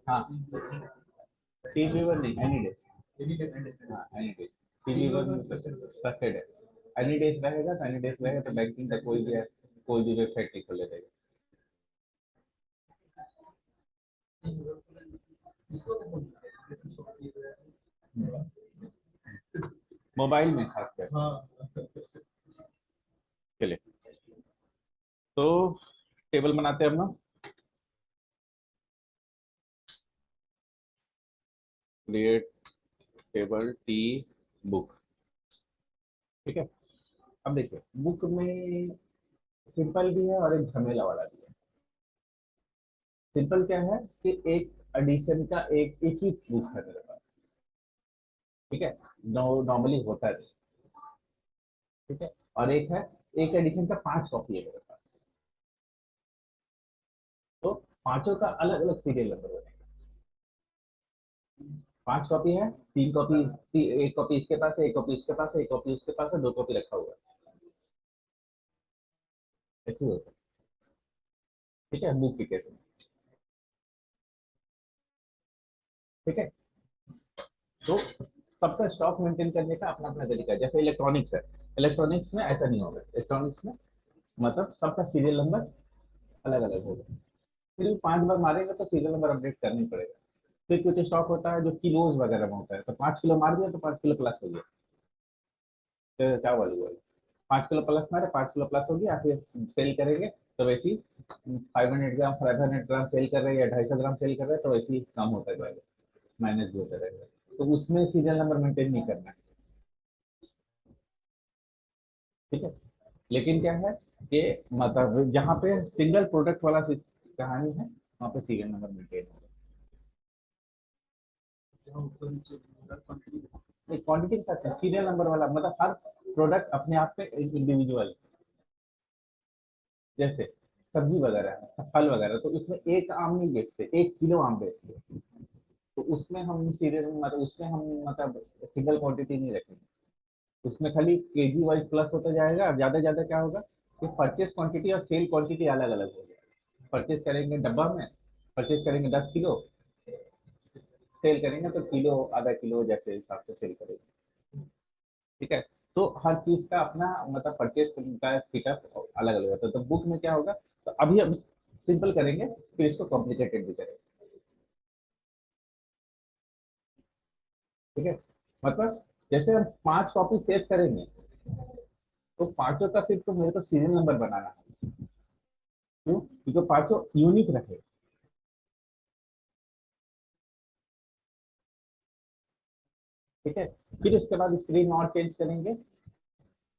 हाँ, TV one नहीं, any days. हाँ, any days. TV one trusted है। एनी डेज रहेगा तो एनी डेज रहेगा, तो बैंकिंग का कोई भी वेबसाइट नहीं खोले रहेगा। मोबाइल में खास कर। चलिए, तो टेबल बनाते हैं हम लोग। Create table T book. ठीक है। अब देखिए, बुक में सिंपल भी है और एक झमेला वाला भी है। सिंपल क्या है कि एक एडिशन का एक ही बुक है मेरे पास। ठीक है। नॉर्मली होता है। ठीक है। और एक है, एक एडिशन का 5 कॉपी है मेरे पास। तो पांचों का अलग अलग सीरियल नंबर बनेगा। 5 कॉपी है, 3 कॉपी, एक कॉपी इसके पास है, एक कॉपी इसके पास है, एक कॉपी उसके पास है, 2 कॉपी रखा हुआ है। ऐसे होता है। ठीक है, बुक के केस में। ठीक है। तो सबका स्टॉक मेंटेन करने का अपना अपना तरीका है। जैसे इलेक्ट्रॉनिक्स है, इलेक्ट्रॉनिक्स में ऐसा नहीं होगा। इलेक्ट्रॉनिक्स में मतलब सबका सीरियल नंबर अलग अलग होगा। फिर भी 5 बार मारेंगे तो सीरियल नंबर अपडेट करना ही पड़ेगा। फिर कुछ स्टॉक होता है जो किलोज वगैरह में होता है, तो 5 किलो मार दिया तो 5 किलो प्लस हो गया। तो चावल हुआ, 5 किलो प्लस मारे, 5 किलो प्लस हो गया। फिर सेल करेंगे तो वैसे ही 500 ग्राम, 500 ग्राम सेल कर रहे हैं या 250 ग्राम सेल कर रहे हैं, तो वैसे ही काम होता जाएगा, मैनेज होता रहेगा। तो उसमें सीरियल नंबर मेंटेन नहीं करना है। ठीक है। लेकिन क्या है कि मतलब जहाँ पे सिंगल प्रोडक्ट वाला कहानी है, वहाँ पे सीरियल नंबर मेंटेन होगा। क्वांटिटी के साथ सीरियल नंबर वाला मतलब हर प्रोडक्ट अपने आप पे इंडिविजुअल। जैसे सब्जी वगैरह है, फल वगैरह, तो उसमें एक आम नहीं बेचते, 1 किलो आम बेचते। तो उसमें हम सीरियल मतलब उसमें हम मतलब सिंगल क्वांटिटी नहीं रखेंगे। उसमें खाली केजी वाइज प्लस होता जाएगा। अब ज्यादा ज्यादा क्या होगा कि परचेस क्वांटिटी और सेल क्वांटिटी अलग अलग हो जाएगी। परचेस करेंगे डब्बा में, परचेस करेंगे 10 किलो, सेल करेंगे तो किलो आधा किलो जैसे हिसाब से सेल करेंगे। ठीक है। तो हर चीज का अपना मतलब परचेस का सेटअप अलग अलग होता है। तो बुक में क्या होगा, तो अभी हम सिंपल करेंगे, फिर इसको कॉम्प्लिकेटेड भी करेंगे। ठीक है। मतलब जैसे हम 5 कॉपी सेव करेंगे, तो पांचों का फिर तो मेरे को सीरियल नंबर बनाना है। क्यों? क्योंकि पांचों यूनिक रहे। ठीक है। फिर उसके बाद स्क्रीन और चेंज करेंगे।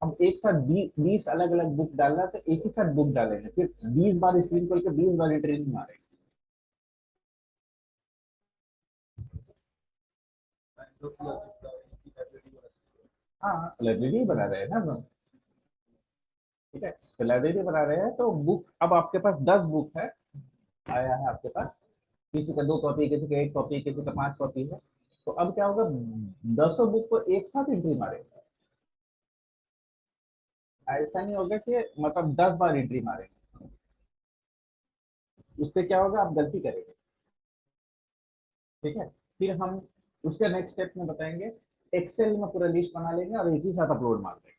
अब एक साथ 20 अलग अलग बुक डालना है, तो एक ही साथ बुक डालेंगे, फिर 20 बार स्क्रीन खोल के 20 बार एंट्री नहीं मारेंगे। हाँ, लाइब्रेरी बना रहे हैं ना हम। ठीक है। तो लाइब्रेरी बना रहे हैं तो बुक, अब आपके पास 10 बुक है, आया है आपके पास। किसी का 2 कॉपी, किसी का 1 कॉपी, किसी का 5 कॉपी है। तो अब क्या होगा, 10 बुक को एक साथ एंट्री मारेंगे। ऐसा नहीं होगा कि मतलब 10 बार एंट्री मारेंगे। उससे क्या होगा, आप गलती करेंगे। ठीक है। फिर हम उसके नेक्स्ट स्टेप में बताएंगे। एक्सेल में पूरा लिस्ट बना लेंगे और एक ही साथ अपलोड मार देंगे।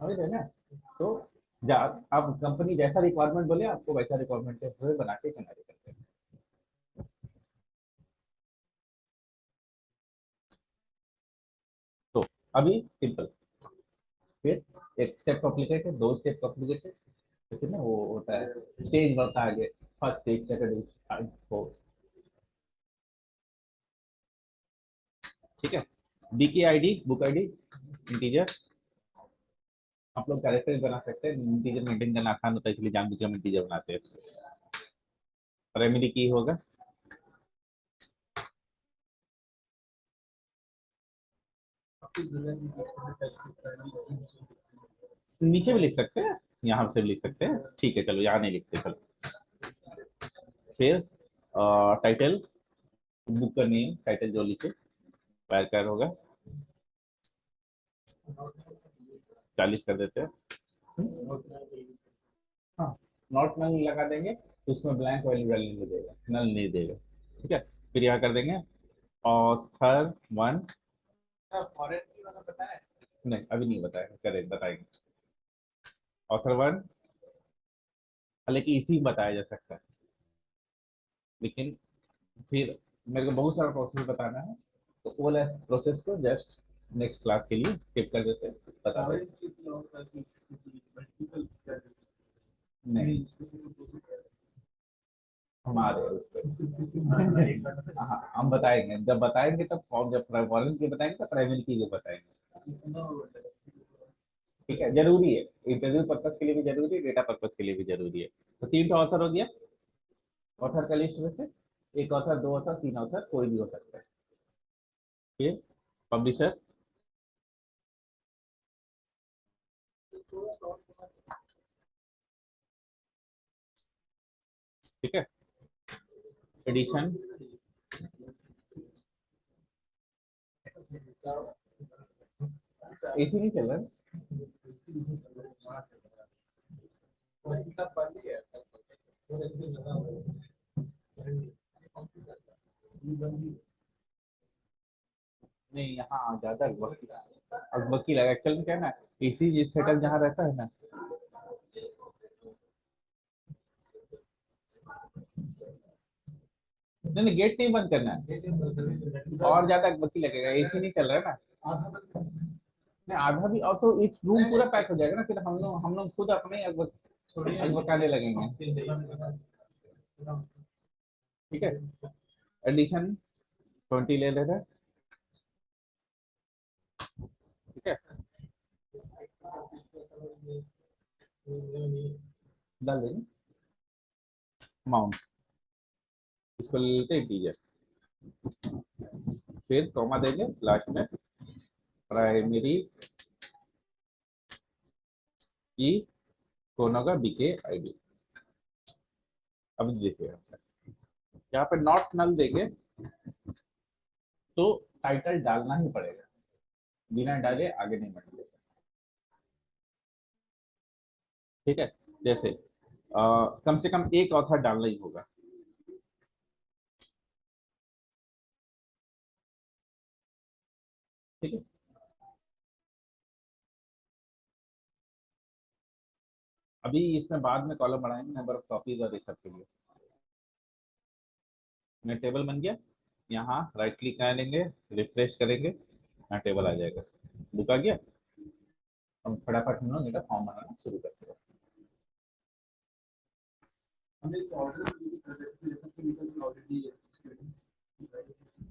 समझ रहे हैं ना? तो जा आप कंपनी जैसा रिक्वायरमेंट बोले, आपको वैसा रिक्वायरमेंट के हुए बना के कैनारे करते हैं। तो अभी सिंपल, फिर एक स्टेप कॉम्प्लिकेटेड, 2 स्टेप कॉम्प्लिकेटेड, फिर ना वो होता है स्टेज बढ़ता है आगे। First stage, second stage, fourth. ठीक है। डी की आईडी, बुक आईडी, इंटीजर। आप लोग कैरेक्टर बना सकते हैं, इंटीजर मेंटेन करना आसान होता है, इसलिए जानबूझ के हम इंटीजर बनाते हैं। प्राइमरी की होगा। नीचे भी लिख सकते हैं, यहाँ से भी लिख सकते हैं। ठीक है, चलो यहाँ नहीं लिखते, चलो। फिर टाइटल, बुक का नेम, टाइटल जो लिखे, पैर होगा, 40 कर देते हैं। हाँ, नॉट नल लगा देंगे तो उसमें ब्लैंक वैल्यू वैल्यू नहीं देगा, नल नहीं देगा। ठीक है, फिर यहाँ कर देंगे ऑथर वन। फॉरेन की वाला बताया नहीं, अभी नहीं बताया, करें बताएंगे ऑथर वन। हालांकि इसी बताया जा सकता है, लेकिन फिर मेरे को बहुत सारा प्रोसेस बताना है, तो वो वाला प्रोसेस को जस्ट नेक्स्ट क्लास के लिए स्किप कर देते हैं, बता देते नहीं हमारे उस पर। हाँ, हम बताएंगे, जब बताएंगे तब फॉर्म, जब फॉरेन की बताएंगे तो प्राइमरी की जो बताएंगे। ठीक है, जरूरी है, इंटरव्यू पर्पज के लिए भी जरूरी है, डेटा पर्पज के लिए भी जरूरी है। तो तीन तो ऑथर हो गया, ऑथर का लिस्ट में से एक ऑथर, दो ऑथर, तीन ऑथर, कोई भी हो सकता है। फिर पब्लिशर, ठीक है, एडिशन, एसी नहीं चल रहा है। नहीं, यहाँ ज्यादा अकबकी लगा, एक्चुअल में क्या है ना, एसी सेटअप जहाँ रहता है ना, नहीं नहीं गेट नहीं बंद करना है, और ज्यादा अकबकी लगेगा, एसी नहीं चल रहा है ना। नहीं आधा भी, और तो एक रूम पूरा पैक हो जाएगा ना, फिर हम लोग खुद अपने अकबकाने लगेंगे। ठीक है, एडिशन 20 ले लेते हैं। ठीक है, डाल देंगे अमाउंट, इसको ले लेते हैं इंटीजर, फिर कॉमा देंगे लास्ट में, प्राइमरी की कौन होगा, बीके आईडी। अब देखिए यहाँ पे नॉट नल देंगे तो टाइटल डालना ही पड़ेगा, बिना डाले आगे नहीं बढ़ेगा। ठीक है, जैसे कम से कम एक ऑथर डालना ही होगा। ठीक है, अभी इसमें बाद में कॉलम बढ़ाएंगे नंबर ऑफ कॉपीज और ये सब के लिए। मैं टेबल बन गया, यहाँ राइट क्लिक कर लेंगे, रिफ्रेश करेंगे, यहाँ टेबल आ जाएगा, बुक आ गया। हम फटाफट हम लोग फॉर्म बनाना शुरू करते हैं।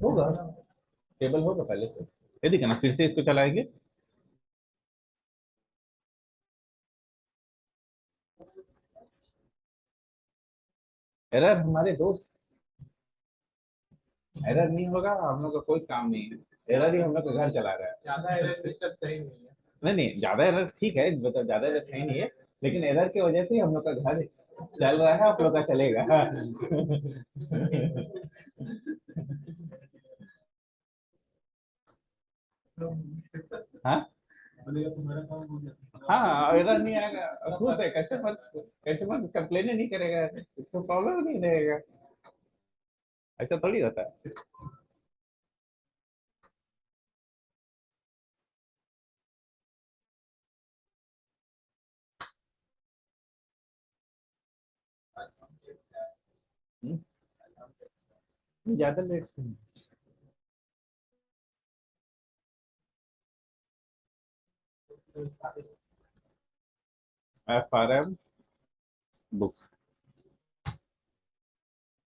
होगा, टेबल होगा पहले से, ये देखिए ना, फिर से इसको चलाएंगे। एरर हमारे दोस्त, एरर नहीं होगा, हम लोग का कोई काम नहीं है, एरर ही हम लोग का घर चला रहा है। ज्यादा एरर सिस्टम सही नहीं है, नहीं नहीं, ज्यादा एरर ठीक है, मतलब ज्यादा एरर सही नहीं है, लेकिन एरर की वजह से हम लोग का घर चल रहा है, आप लोग का चलेगा। हाँ हाँ, एरर नहीं आएगा, खुश है कस्टमर, कस्टमर कंप्लेन नहीं करेगा, इसको प्रॉब्लम नहीं रहेगा, ऐसा थोड़ी होता है। हम्म, ज्यादा लेट, FRM बुक।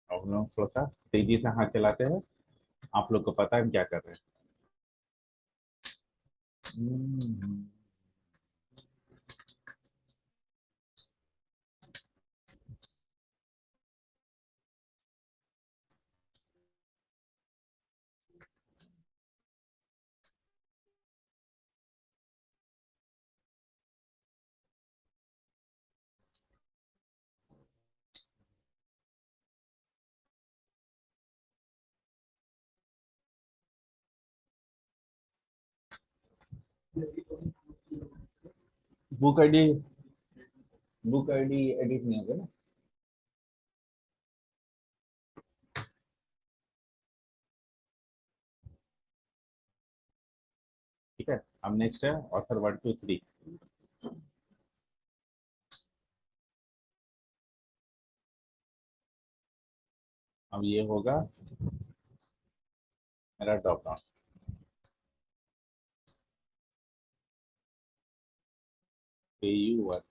अब हम लोग थोड़ा सा तेजी से हाथ चलाते हैं, आप लोग को पता है हम क्या कर रहे हैं। Book ID book ID edit नहीं होगा ना। ठीक है, अब नेक्स्ट है ऑथर 1 2 3। अब ये होगा मेरा ड्रॉप डाउन। पे यू वर्क।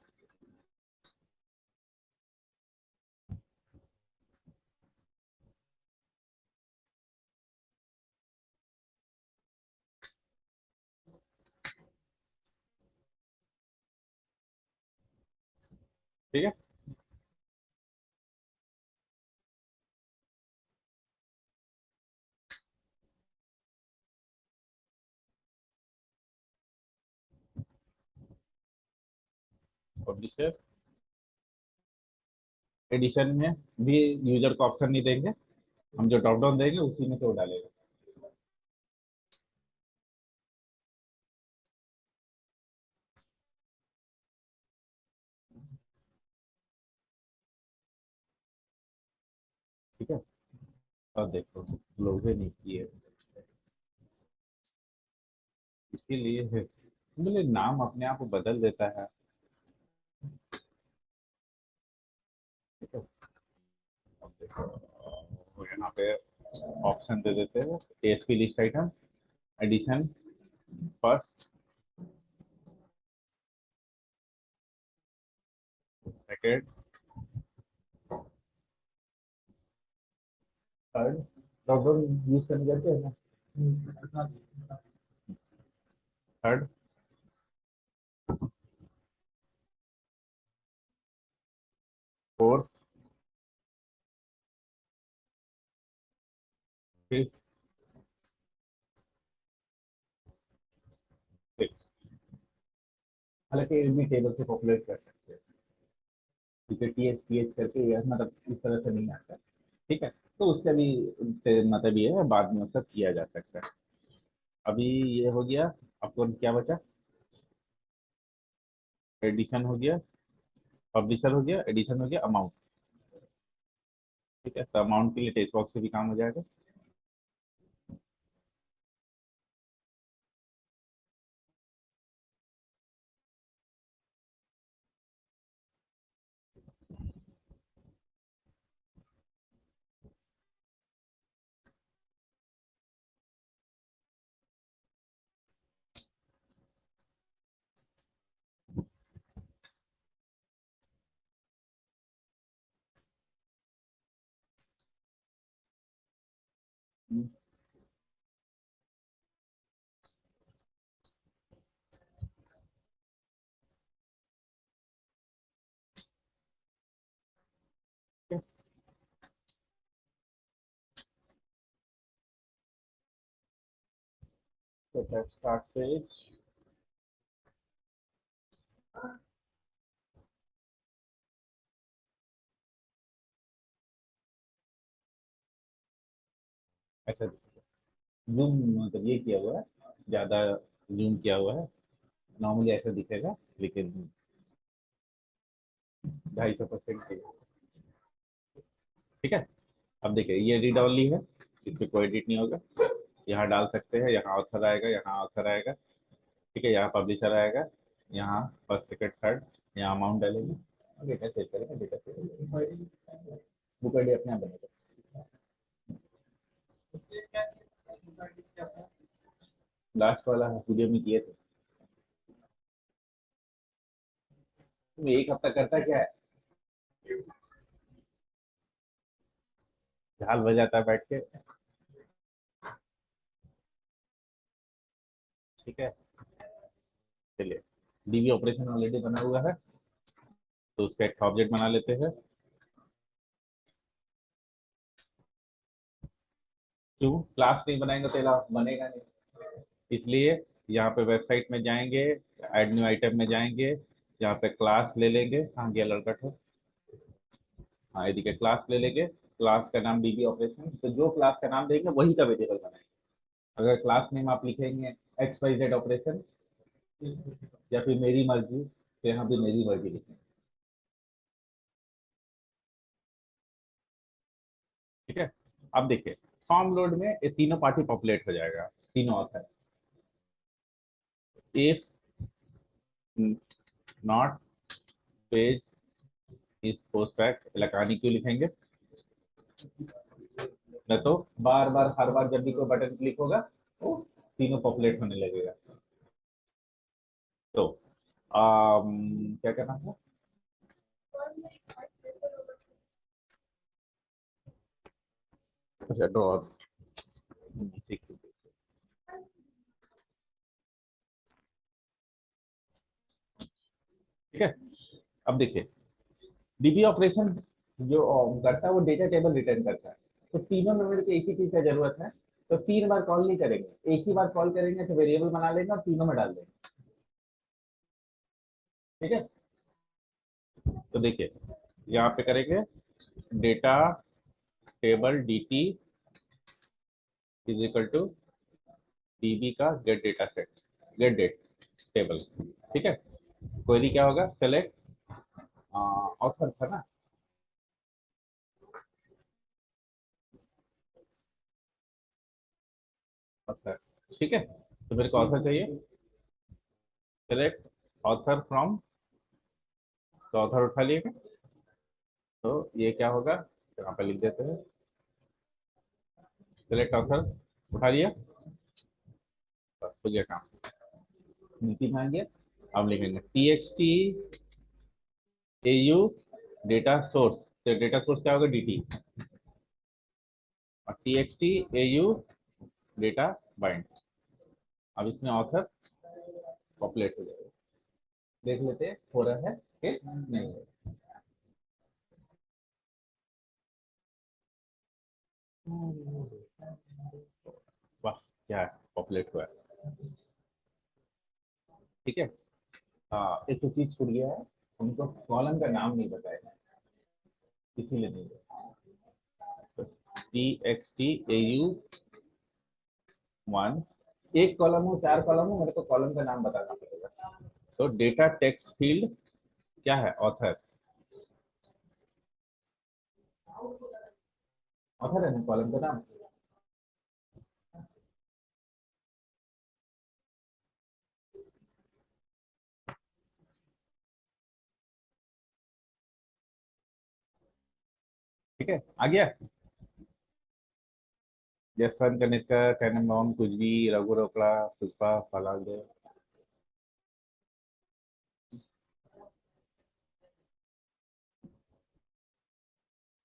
ठीक है, पब्लिशर एडिशन में भी यूजर को ऑप्शन नहीं देंगे, हम जो ड्रॉप डाउन देंगे उसी में से वो डालेगा। ठीक है, और देखो लोगे नहीं किए, इसके लिए है बोले नाम अपने आप बदल देता है। ठीक है, अब देखो यहाँ पे ऑप्शन दे देते हैं, ASP list item, edition, first, second, third. Drop down use करने जाते हैं ना, थर्ड, फोर्थ, फिफ्थ, सिक्स। हालांकि ये भी टेबल से पॉपुलेट कर सकते हैं, क्योंकि टी एच करके ये मतलब इस तरह से नहीं आता। ठीक है, तो उससे भी मतलब ये है, बाद में वो सब किया जा सकता है। अभी ये हो गया, आपको क्या बचा, एडिशन हो गया, पब्लिशर हो गया, एडिशन हो गया, अमाउंट। ठीक है, तो अमाउंट के लिए टेक्स्ट बॉक्स से भी काम हो जाएगा। तो स्टार्ट पेज, ऐसा जूम मतलब ये किया हुआ है, ज्यादा जूम किया हुआ है, नॉर्मली ऐसा दिखेगा, लेकिन 250%। ठीक है, अब देखिए ये रीड ऑनली है, इस पे कोई एडिट नहीं होगा। यहाँ डाल सकते हैं, यहाँ ऑथर आएगा, यहाँ ऑथर आएगा। ठीक है, यहाँ पब्लिशर आएगा, यहाँ फर्स्ट सेकंड थर्ड, यहाँ अमाउंट डालेंगे, डेटा सेव करेंगे, डेटा सेव, बुक आईडी अपने आप बनेगा। लास्ट वाला स्टूडियो में किए थे। तुम एक हफ्ता करता क्या है, झाल बजाता है बैठ के। ठीक है, चलिए, डीबी ऑपरेशन ऑलरेडी बना हुआ है, तो उसका एक ऑब्जेक्ट बना लेते हैं। क्यों क्लास नहीं बनाएंगे तो बनेगा नहीं, इसलिए यहाँ पे वेबसाइट में जाएंगे, ऐड न्यू आइटम में जाएंगे, यहाँ पे क्लास ले लेंगे, हाँ गया लड़का ठो, हाँ यदि के क्लास ले लेंगे, क्लास का नाम डीबी ऑपरेशन, तो जो क्लास का नाम देंगे वही का वेरिएबल बनाएंगे। अगर क्लास नेम आप लिखेंगे एक्स वाई जेड ऑपरेशन या फिर मेरी मर्जी, तो यहाँ भी मेरी मर्जी लिखेंगे। अब देखिए फॉर्म लोड में ये तीनों पार्टी पॉपुलेट हो जाएगा, तीनों author. If not page is post back, electronic क्यों लिखेंगे, न तो बार बार हर बार जब भी कोई बटन क्लिक होगा तो तीनों पॉपुलेट होने लगेगा। तो क्या करना था, अच्छा ड्रॉ, ठीक है। अब देखिए डीबी ऑपरेशन जो करता है वो डेटा टेबल रिटर्न करता है। तो तीनों मेमोरी को एक ही चीज का जरूरत है, तो तीन बार कॉल नहीं करेंगे, एक ही बार कॉल करेंगे तो वेरिएबल बना लेंगे और तीनों में डाल देंगे। ठीक है, तो देखिए यहाँ पे करेंगे data table D T is equal to DB का get data set, get data table. ठीक है, क्वेरी क्या होगा, सेलेक्ट ऑथर था ना, ऑथर। ठीक है, तो मेरे को ऑथर चाहिए, सेलेक्ट ऑथर फ्रॉम, तो ऑथर उठा लिएगा। तो ये क्या होगा, यहाँ पे लिख देते हैं सेलेक्ट ऑथर, उठा लिया, बस हो गया काम, नीति में आ गया। अब लिखेंगे T X T A you data source, तो डेटा सोर्स क्या होगा डी टी, और T X T A you data bind. अब इसमें ऑथर पॉपुलेट हो जाएगा, देख लेते हैं हो रहा है कि नहीं हो रहा। वाह, क्या पॉपुलेट हुआ है। ठीक है, हाँ एक तो चीज छूट गया है, उनको कॉलम का नाम नहीं बताया है, इसीलिए नहीं बताया। T X T A you one, एक कॉलम हो चार कॉलम हो, मेरे को कॉलम का नाम बताना पड़ेगा। तो डेटा टेक्स्ट फील्ड क्या है, ऑथर, ऑथर है ना कॉलम का नाम। ठीक है, आ गया, जसवंत कनिष्कर टेनम कुछ भी, रघु रोकड़ा, पुष्पा फलांगे।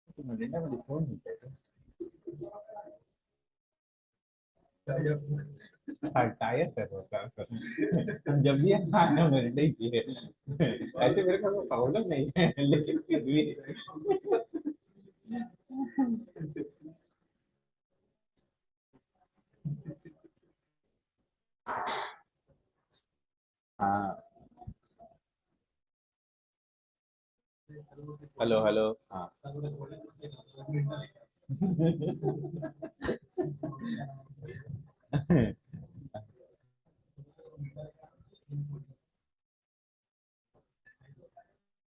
तो मजेंडा में फोन नहीं कहते, टायर कर होता है जब भी खाना मजेंडा ही चाहिए, ऐसे मेरे को प्रॉब्लम नहीं है लेकिन फिर भी। हाँ, हेलो हेलो, हाँ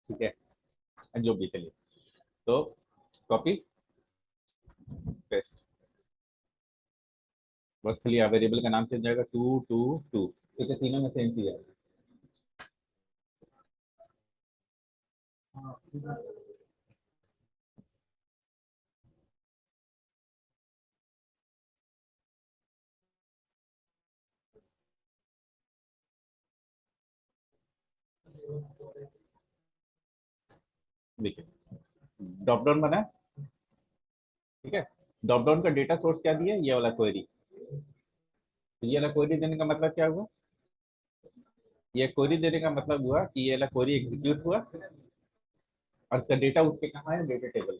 ठीक है, जो भी चलिए, तो कॉपी पेस्ट, बस खाली वेरिएबल का नाम चेंज जाएगा, टू टू टू, ठीक है, तीनों में सेम चीज है। देखिए ड्रॉप डाउन बना है, ठीक है, ड्रॉप डाउन का डेटा सोर्स क्या दिया, ये वाला क्वेरी। तो ये वाला क्वेरी देने का मतलब क्या हुआ, ये क्वेरी देने का मतलब हुआ कि ये वाला क्वेरी एग्जीक्यूट हुआ और इसका डेटा उठ के कहाँ है, डेटा टेबल।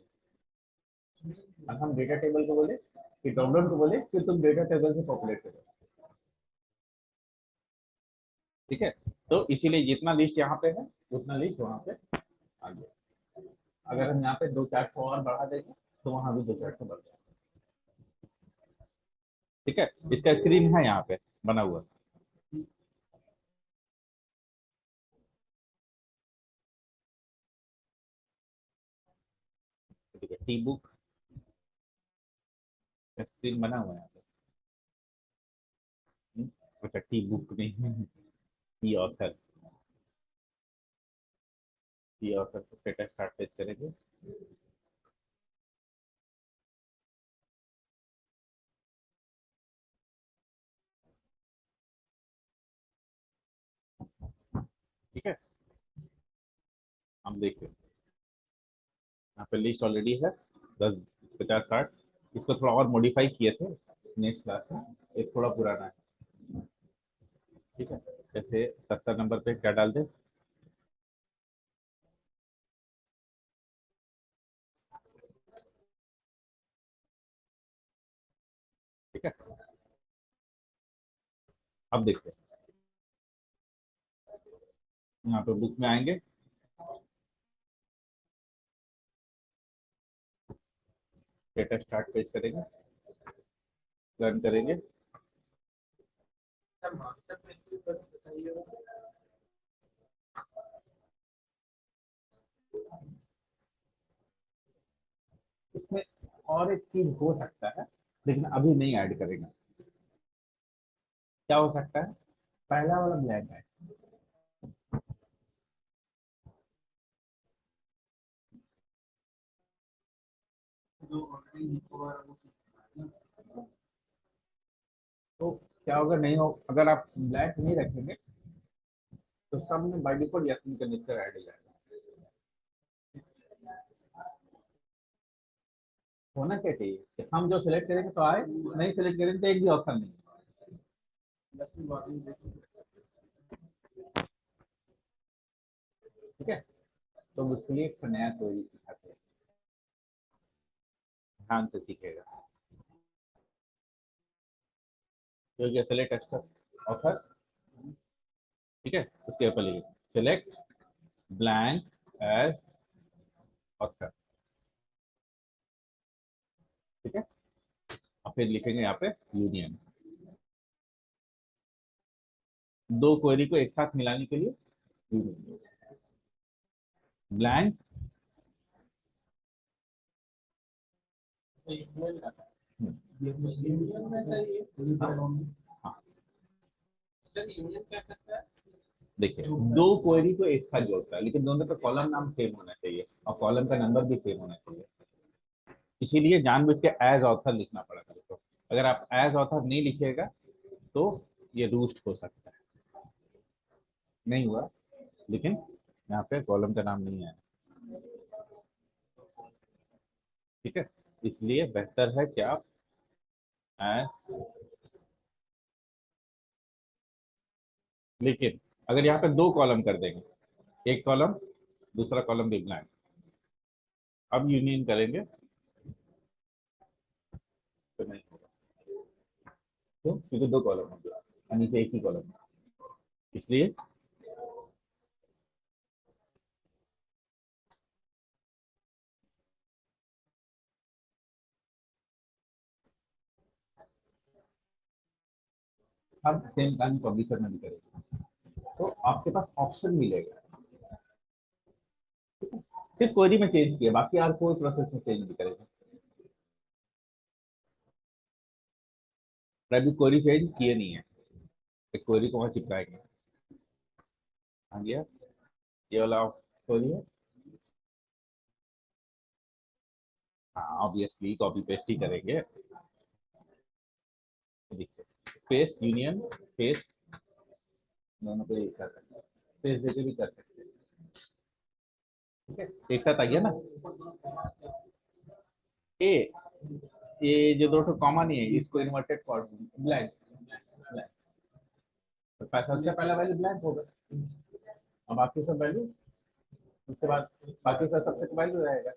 अब हम डेटा टेबल को बोले कि ड्रॉप डाउन को बोले कि तुम डेटा टेबल से पॉपुलेट करो। ठीक है, तो इसीलिए जितना लिस्ट यहाँ पे है उतना लिस्ट वहाँ पे आ गया। अगर हम यहाँ पे दो चार को और बढ़ा देंगे तो वहाँ भी दो चार को बढ़ जाएगा। ठीक है, इसका स्क्रीन है यहाँ पे बना हुआ। ठीक है, टी बुक अच्छा स्क्रीन बना हुआ है यहाँ पे। अच्छा टी बुक में टी ऑथर, टी ऑथर से स्टेटस स्टार्ट पेज करेंगे। ठीक है, हम देखते हैं यहाँ पे लिस्ट ऑलरेडी है 10, 50, 60। इसको थोड़ा और मॉडिफाई किए थे नेक्स्ट क्लास में, एक थोड़ा पुराना है। ठीक है, जैसे 70 नंबर पे क्या डाल दे, ठीक है। अब देखते हैं यहाँ पे बुक में आएंगे, डेटा स्टार्ट पेज करेंगे, रन करेंगे। इसमें और एक चीज हो सकता है, लेकिन अभी नहीं ऐड करेंगे। क्या हो सकता है, पहला वाला ब्लैंक है, तो क्या होगा, नहीं हो, अगर आप ब्लैंक नहीं रखेंगे तो सब में बाय डिफॉल्ट यास्मीन का नेचर ऐड हो जाएगा। होना क्या चाहिए कि हम जो सिलेक्ट करेंगे तो आए, नहीं सिलेक्ट करेंगे तो एक भी ऑप्शन नहीं। ठीक है, तो उसके लिए एक नया क्वेरी सिखाते हैं, ध्यान से सीखेगा। तो सेलेक्ट एक्स्ट्रा ऑथर, ठीक है, उसके ऊपर लिखिए सेलेक्ट ब्लैंक एज ऑथर। ठीक है, और फिर लिखेंगे यहाँ पे यूनियन, दो क्वेरी को एक साथ मिलाने के लिए यूनियन ब्लैंक। हाँ, देखिए दो क्वेरी को एक साथ जोड़ता है, लेकिन दोनों का कॉलम नाम सेम होना चाहिए और कॉलम का नंबर भी सेम होना चाहिए। इसीलिए जानबूझ के एज ऑथर लिखना पड़ा था। तो अगर आप एज ऑथर नहीं लिखिएगा तो ये रूस्ट हो सकता है। नहीं हुआ, लेकिन यहाँ पे कॉलम का नाम नहीं आया। ठीक है, इसलिए बेहतर है कि आप एज, लेकिन अगर यहाँ पे दो कॉलम कर देंगे, एक कॉलम दूसरा कॉलम भी ब्लैंक, अब यूनियन करेंगे तो नहीं होगा। क्यों, क्योंकि दो कॉलम हो गया और नीचे एक ही कॉलम, इसलिए अब सेम काम पब्लिशर में भी करेंगे, तो आपके पास ऑप्शन मिलेगा। सिर्फ क्वेरी में चेंज किया, बाकी और कोई प्रोसेस में चेंज नहीं करेगा। अभी क्वेरी चेंज किए नहीं है, एक क्वेरी को वहां चिपकाएंगे। आ गया, ये वाला क्वेरी है। हाँ ऑब्वियसली कॉपी पेस्ट ही करेंगे। देखिए स्पेस यूनियन स्पेस, दोनों को एक साथ स्पेस देके भी कर सकते हैं। ठीक है, एक साथ आ गया ना। ए, ये जो दो ठो कॉमन ही है, इसको इन्वर्टेड कॉर्ड ब्लैंक, ब्लैंक, तो सबसे पहला वैल्यू ब्लैंक होगा और बाकी सब वैल्यू, उसके बाद बाकी सब सबसे वैल्यू रहेगा।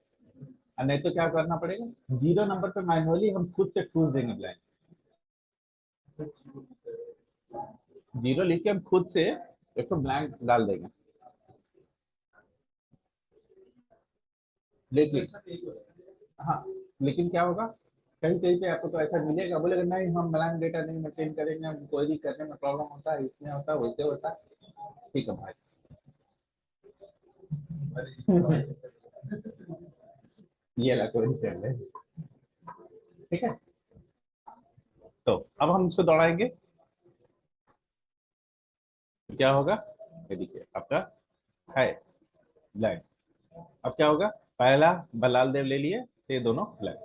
और नहीं तो क्या करना पड़ेगा, जीरो नंबर पे मैनुअली हम खुद से चूज देंगे ब्लैंक, जीरो लिख के हम खुद से एक तो ब्लैंक डाल देंगे। लेकिन हाँ, लेकिन क्या होगा, कहीं कहीं पे आपको तो ऐसा मिलेगा, बोलेगा नहीं हम ब्लैंक डेटा नहीं मेंटेन करेंगे, हम कोई भी करने में प्रॉब्लम होता है, इसमें होता है वैसे होता है। ठीक है भाई, ये ला कोई चल रहा है। ठीक है, तो अब हम इसको दौड़ाएंगे तो क्या होगा, ये देखिए आपका है ब्लैंक। अब क्या होगा, पहला बलाल देव ले लिए तो ये दोनों ब्लैंक।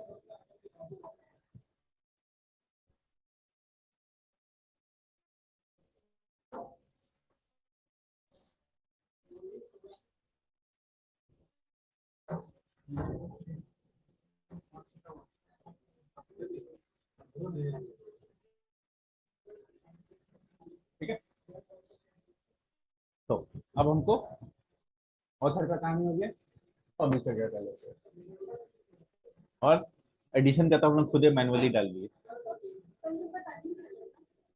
ठीक है, तो अब हमको ऑथर का काम हो गया, पब्लिशर का कर लेते हैं। और एडिशन का तो हम लोग खुद ही मैनुअली डाल दिए।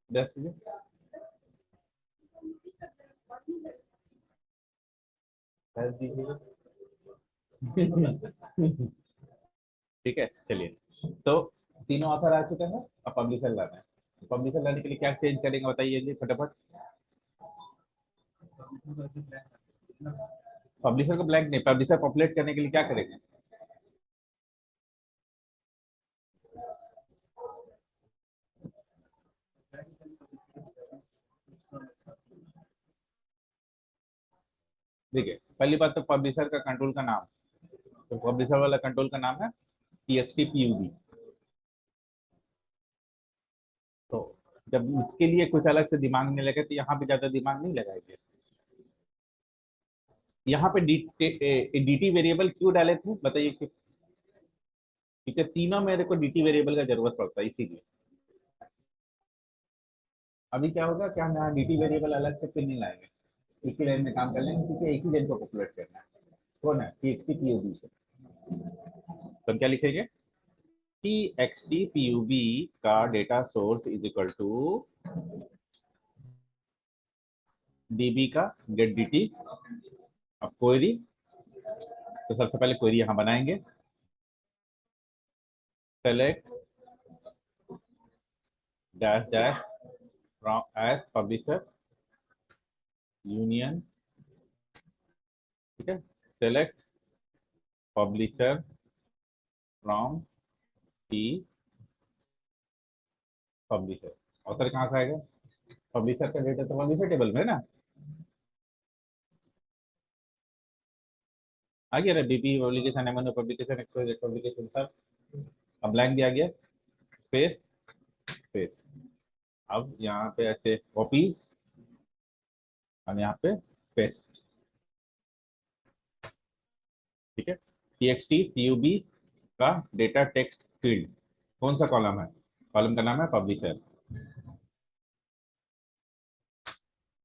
10 कर दीजिएगा। ठीक है, चलिए। तो तीनों ऑथर आ चुके हैं, अब पब्लिशर लाना है। पब्लिशर लाने के लिए क्या चेंज करेंगे बताइए जी फटाफट। पब्लिशर को ब्लैंक नहीं, पब्लिशर पॉपुलेट करने के लिए क्या करेंगे। देखिए पहली बात तो पब्लिशर का कंट्रोल का नाम, तो पब्लिशर वाला कंट्रोल का नाम है TXT PUB। तो जब इसके लिए कुछ अलग से दिमाग में लगे तो यहाँ पे ज्यादा दिमाग नहीं लगाएंगे। यहाँ पे DT वेरिएबल क्यों डाले थे बताइए क्यों। क्योंकि तीनों मेरे को DT वेरिएबल का जरूरत पड़ता है इसीलिए। अभी क्या होगा कि हम यहाँ DT वेरिएबल अलग से फिर नहीं लाएंगे, इसी लाइन में काम कर लेंगे क्योंकि एक ही लाइन को पॉपुलेट करना है। कौन है TXT PUB से। तो हम क्या लिखेंगे, TXT PUB का data source is equal to DB का गेट DT। अब क्वेरी, तो सबसे पहले क्वेरी यहाँ बनाएंगे। Select dash dash from as publisher union, ठीक है, select publisher from T publisher. Author कहाँ से आएगा, पब्लिशर का डेटा तो पब्लिशर टेबल में है ना, आ गया ना, BP publication MNO publication expose publication सब। अब ब्लैंक दिया गया, स्पेस स्पेस। अब यहाँ पे ऐसे कॉपीज और यहाँ पे पेस्ट, ठीक है। TXT PUB का डेटा टेक्स्ट फील्ड कौन सा कॉलम है, कॉलम का नाम है पब्लिशर।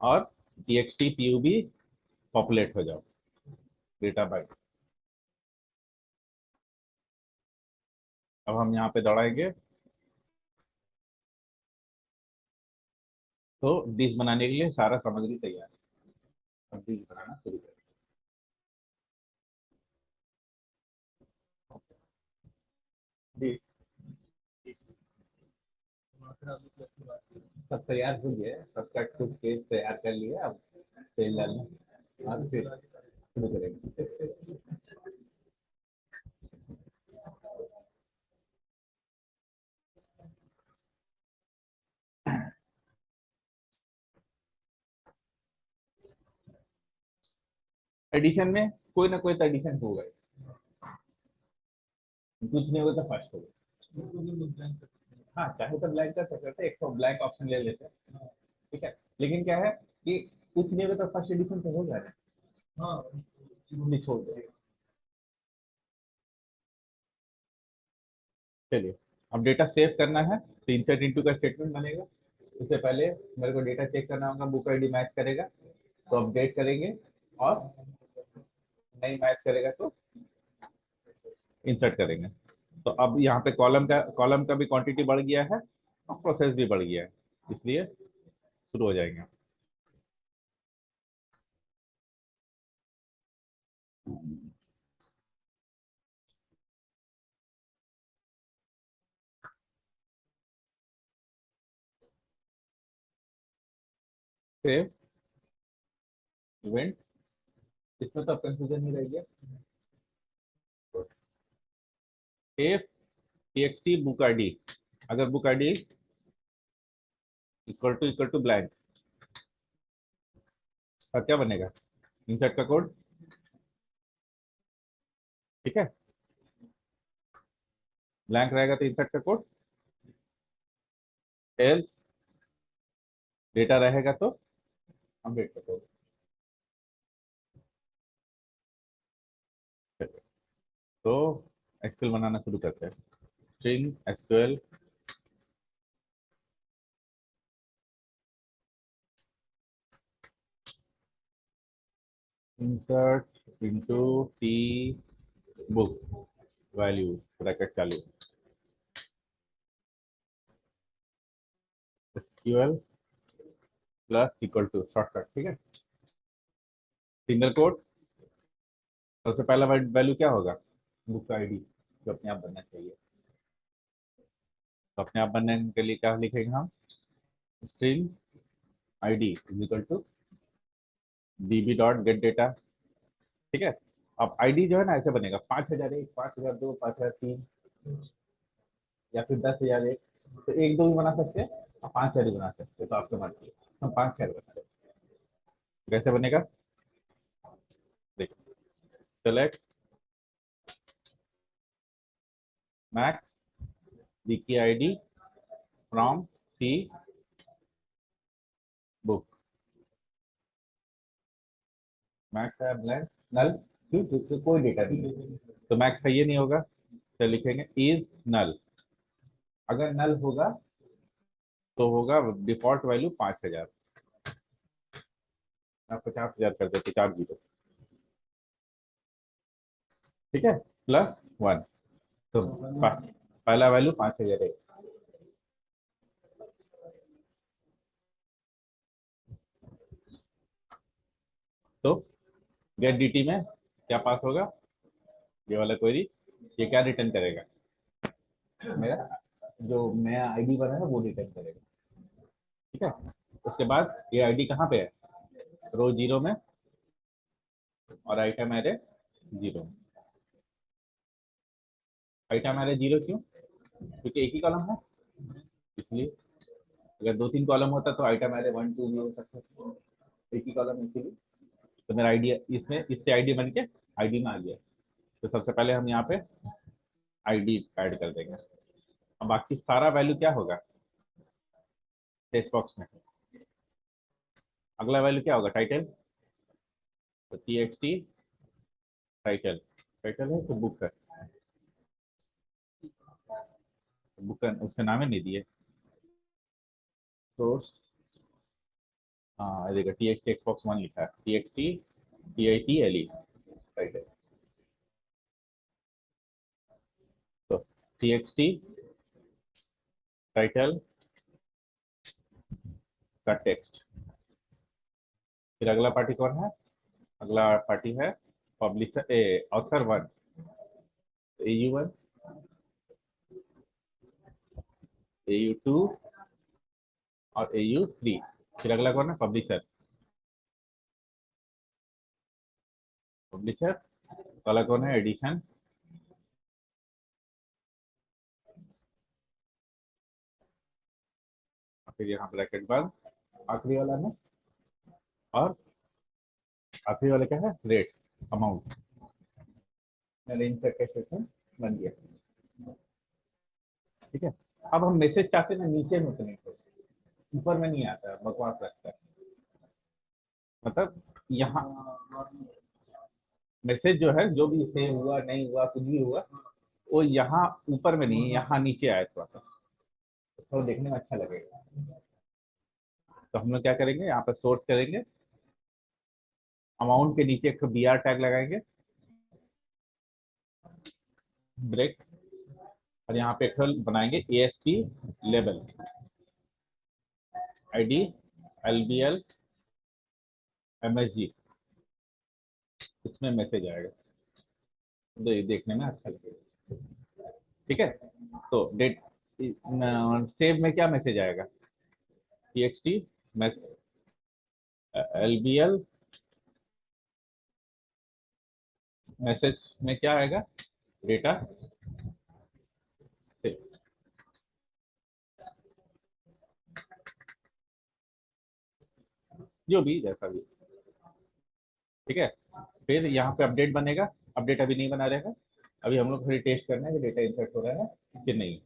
और TXT PUB पॉपुलेट हो जाओ डेटा बाय। अब हम यहाँ पे दौड़ाएंगे तो डिश बनाने के लिए सारा सामग्री तैयार है। अब डिश बनाना शुरू करें। डिश सब तैयार हो गया, सबका कुछ पेज तैयार कर लिया। अब तेल डालना और फिर शुरू करेंगे। एडिशन में कोई ना कोई तो एडिशन होगा ही। कुछ नहीं होगा तो फर्स्ट होगा। हाँ चाहे तो ब्लैंक कर सकते थे, एक तो ब्लैंक ऑप्शन ले लेते हैं, ठीक है। लेकिन क्या है कि कुछ नहीं होगा तो फर्स्ट एडिशन तो हो जाएगा। हाँ, छोड़ दो। चलिए, अब डेटा सेव करना है तो इंसर्ट इनटू का स्टेटमेंट बनेगा। उससे पहले मेरे को डेटा चेक करना होगा, बुक आईडी मैच करेगा तो अपडेट करेंगे, और नहीं मैच करेगा तो इंसर्ट करेंगे। तो अब यहाँ पे कॉलम का भी क्वांटिटी बढ़ गया है और प्रोसेस भी बढ़ गया है, इसलिए शुरू हो जाएंगे। सेव इवेंट, इसमें तो कंफ्यूजन नहीं रह गया। इफ TXT बुक आईडी, अगर book ID equal to blank, और क्या बनेगा, इंसर्ट का कोड। ठीक है, ब्लैंक रहेगा तो इंसर्ट का कोड, एल्स डेटा रहेगा तो अपडेट का कोड। तो एसक्यूएल बनाना शुरू करते हैं। String SQL insert into T book value bracket चालू, SQL plus equal to shortcut. ठीक है, सिंगल कोड। सबसे पहला वैल्यू क्या होगा, बुक का आईडी, जो अपने आप बनना चाहिए। तो अपने आप बनने के लिए क्या लिखेंगे हम, string ID is equal to db dot get data. ठीक है, अब आईडी जो है ना ऐसे बनेगा 5001, 5002, 5003, या फिर 10,001। तो एक दो भी बना सकते हैं और 5,000 भी बना सकते हैं, तो आपके मर्जी है। हम 5,000 बना रहे हैं। कैसे बनेगा, देखो, सेलेक्ट मैक्स दी की ID from T book, max है ब्लैंक नल, क्यों कोई डेटा नहीं है, तो मैक्स का ये नहीं होगा, तो लिखेंगे इज नल। अगर नल होगा तो होगा डिफॉल्ट वैल्यू 5,000, आप 50,000 कर देते, 4 जीरो। ठीक है, प्लस 1, तो पहला वैल्यू 5,000 है। तो गेट dt में क्या पास होगा, ये वाला क्वेरी, ये क्या रिटर्न करेगा, मेरा जो नया आईडी बना है वो रिटर्न करेगा। ठीक है, उसके बाद ये आईडी कहाँ पे है, रो जीरो में, और आइटम एरे जीरो में। आइटम एरे जीरो क्यों, क्योंकि एक ही कॉलम है, इसलिए। अगर दो तीन कॉलम होता तो आइटम एरे 1 2 भी हो सकता है, एक ही कॉलम इसीलिए। तो मेरा आईडी इसमें, इससे आईडी बन के आईडी में आ गया। तो सबसे पहले हम यहाँ पे आईडी ऐड कर देंगे। अब बाकी सारा वैल्यू क्या होगा टेक्स्ट बॉक्स में, अगला वैल्यू क्या होगा, टाइटल, तो T X T title, title है तो बुक है, बुक है उसका नाम ही नहीं दिए, सोर्स, हाँ देखो T X T text box 1 लिखा है, T X T T I T L E title, तो टी एक्स टी टाइटल का टेक्स्ट। फिर अगला पार्टी कौन है, अगला पार्टी है publisher A author 1, A you 1, A you 2 और ए यू 3। फिर अगला कौन है, पब्लिशर, पब्लिशर अगला कौन है, एडिशन, फिर यहाँ ब्रैकेट बंद, आखिरी वाला में, और आखिरी वाला क्या है, रेट, अमाउंट, रेंज का स्टेटमेंट बन गया। ठीक है, अब हम मैसेज चाहते हैं ना नीचे में कनेक्ट हो, ऊपर में नहीं आता है, बकवास लगता है। मतलब यहाँ मैसेज जो है, जो भी सेव हुआ नहीं हुआ कुछ भी हुआ, वो यहाँ ऊपर में नहीं, यहाँ नीचे आया थोड़ा सा, तो देखने में अच्छा लगेगा। तो हम लोग क्या करेंगे, यहाँ पर सोर्ट करेंगे, अमाउंट के नीचे एक बी आर टैग लगाएंगे, ब्रेक, और यहाँ पे एक बनाएंगे A S T label, I D L B L M S G, इसमें मैसेज आएगा, तो ये देखने में अच्छा लगेगा। ठीक है, तो डेट सेव में क्या मैसेज आएगा, T X T L B L message में क्या आएगा, डेटा सेव। जो भी जैसा भी। ठीक है, फिर यहाँ पे अपडेट बनेगा। अपडेट अभी नहीं बना रहेगा, अभी हम लोग फिर टेस्ट करना है कि डेटा इंसर्ट हो रहा है कि नहीं।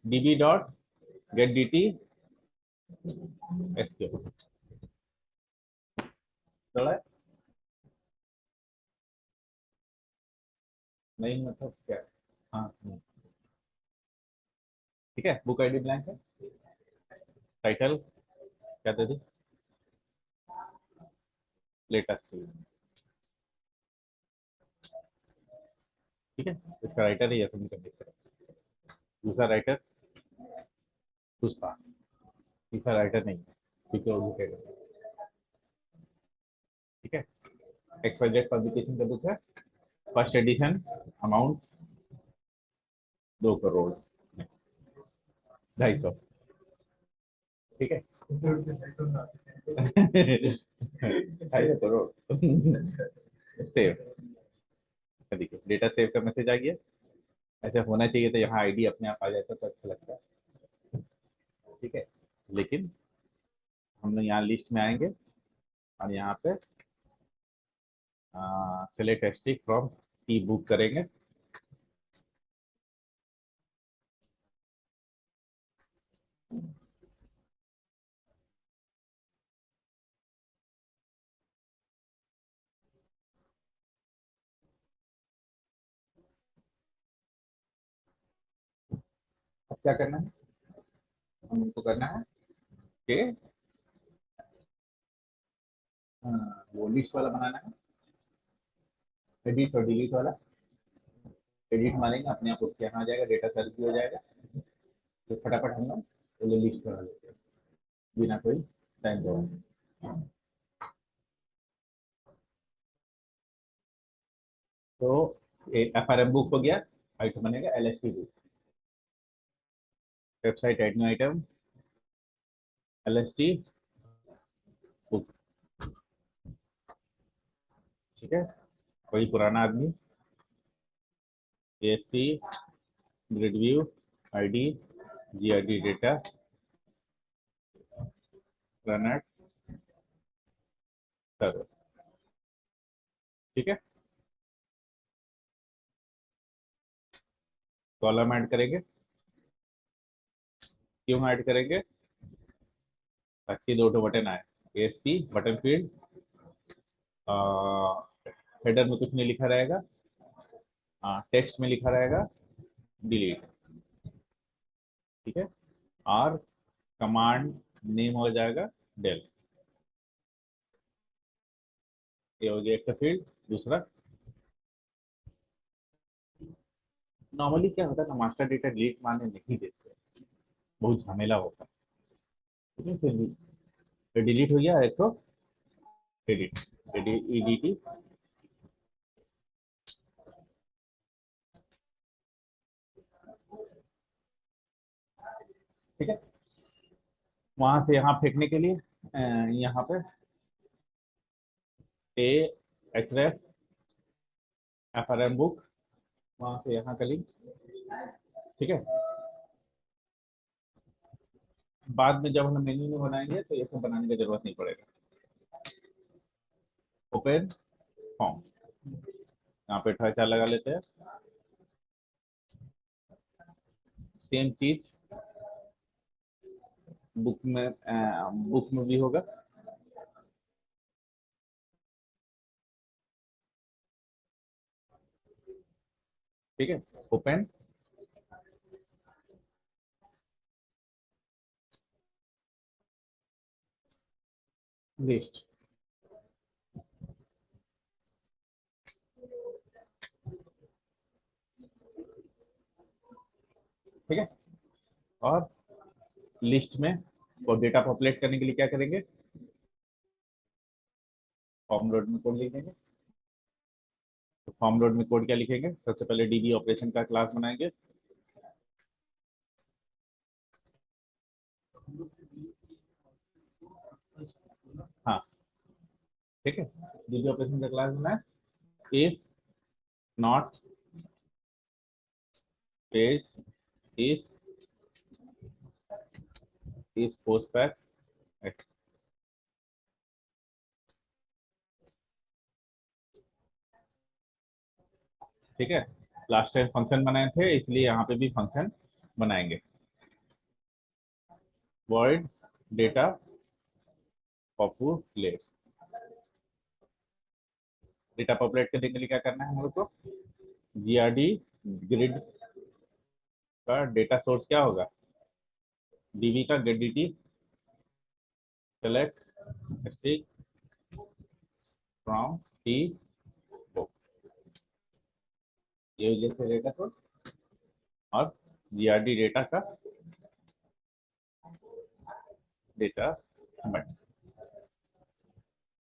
db dot gate D T SQ चला है? नहीं मतलब क्या? हाँ ठीक है, बुक आईडी ब्लैंक है। टाइटल क्या दे दी? लेटेस्ट। ठीक है, इसका राइटर है, ये सबमिट कर देते हैं। दूसरा राइटर पुष्पा, तीसरा राइटर नहीं है क्योंकि वो बुक है। ठीक है, एक्सवाइजेड पब्लिकेशन का बुक है, फर्स्ट एडिशन, अमाउंट 2 करोड़, 250। ठीक है 250 करोड़। सेव। देखिए डेटा सेव का मैसेज आ गया। ऐसा होना चाहिए था, यहाँ आईडी अपने आप आ जाता तो अच्छा लगता है। ठीक है, लेकिन हम लोग यहाँ लिस्ट में आएंगे और यहाँ पे select asterisk from E book करेंगे। अब क्या करना है, हमको करना है कि वो लिस्ट वाला बनाना है, एडिट और डिलीट वाला। एडिट मारेंगे अपने आप उसके यहाँ आ जाएगा, डेटा सर्च भी हो जाएगा। तो फटाफट हम लोग वो लिस्ट बना लेते हैं बिना कोई टाइम गवाए। तो एफ आर एम बुक हो गया, आइटम बनेगा L S T book. Website add new item L S T book. ठीक है, कोई पुराना आदमी, A S T, grid view, I D, G I D data, runat server. ठीक है, कॉलम ऐड करेंगे। क्यों ऐड करेंगे? ताकि दो बटन आए, ए S T button field, header में कुछ नहीं लिखा रहेगा, टेक्स्ट में लिखा रहेगा डिलीट। ठीक है, और कमांड नेम हो जाएगा डेल। ये हो गया एक का फील्ड। दूसरा, नॉर्मली क्या होता है ना, मास्टर डेटा डिलीट मारने नहीं देते, बहुत झमेला होता है। ठीक है, फिर डिलीट हो गया एक तो एडिट, एडीटी। ठीक है, वहां से यहाँ फेंकने के लिए यहाँ पे A H ref F R M book, वहां से यहाँ का लिंक। ठीक है, बाद में जब हम मेन्यू में बनाएंगे तो ये सब बनाने की जरूरत नहीं पड़ेगा। ओपन फॉर्म, यहाँ पे ठहचा लगा लेते हैं। सेम चीज बुक में भी होगा। ठीक है, ओपन लिस्ट। ठीक है, और लिस्ट में वो डेटा पॉपुलेट करने के लिए क्या करेंगे, फॉर्म लोड में कोड लिखेंगे। तो फॉर्म लोड में कोड क्या लिखेंगे, सबसे पहले डीबी ऑपरेशन का क्लास बनाएंगे। हाँ ठीक है, डीबी ऑपरेशन का क्लास बनाए। If not page is post back ठीक है, लास्ट टाइम फंक्शन बनाए थे इसलिए यहाँ पे भी फंक्शन बनाएंगे। Void data populate, data populate करने के लिए क्या करना है हम लोग को, जीआरडी ग्रिड का डेटा सोर्स क्या होगा, डीबी का get dt select stick from T book, ये जैसे डेटा सोर्स, और जीआरडी डेटा का डेटा बट,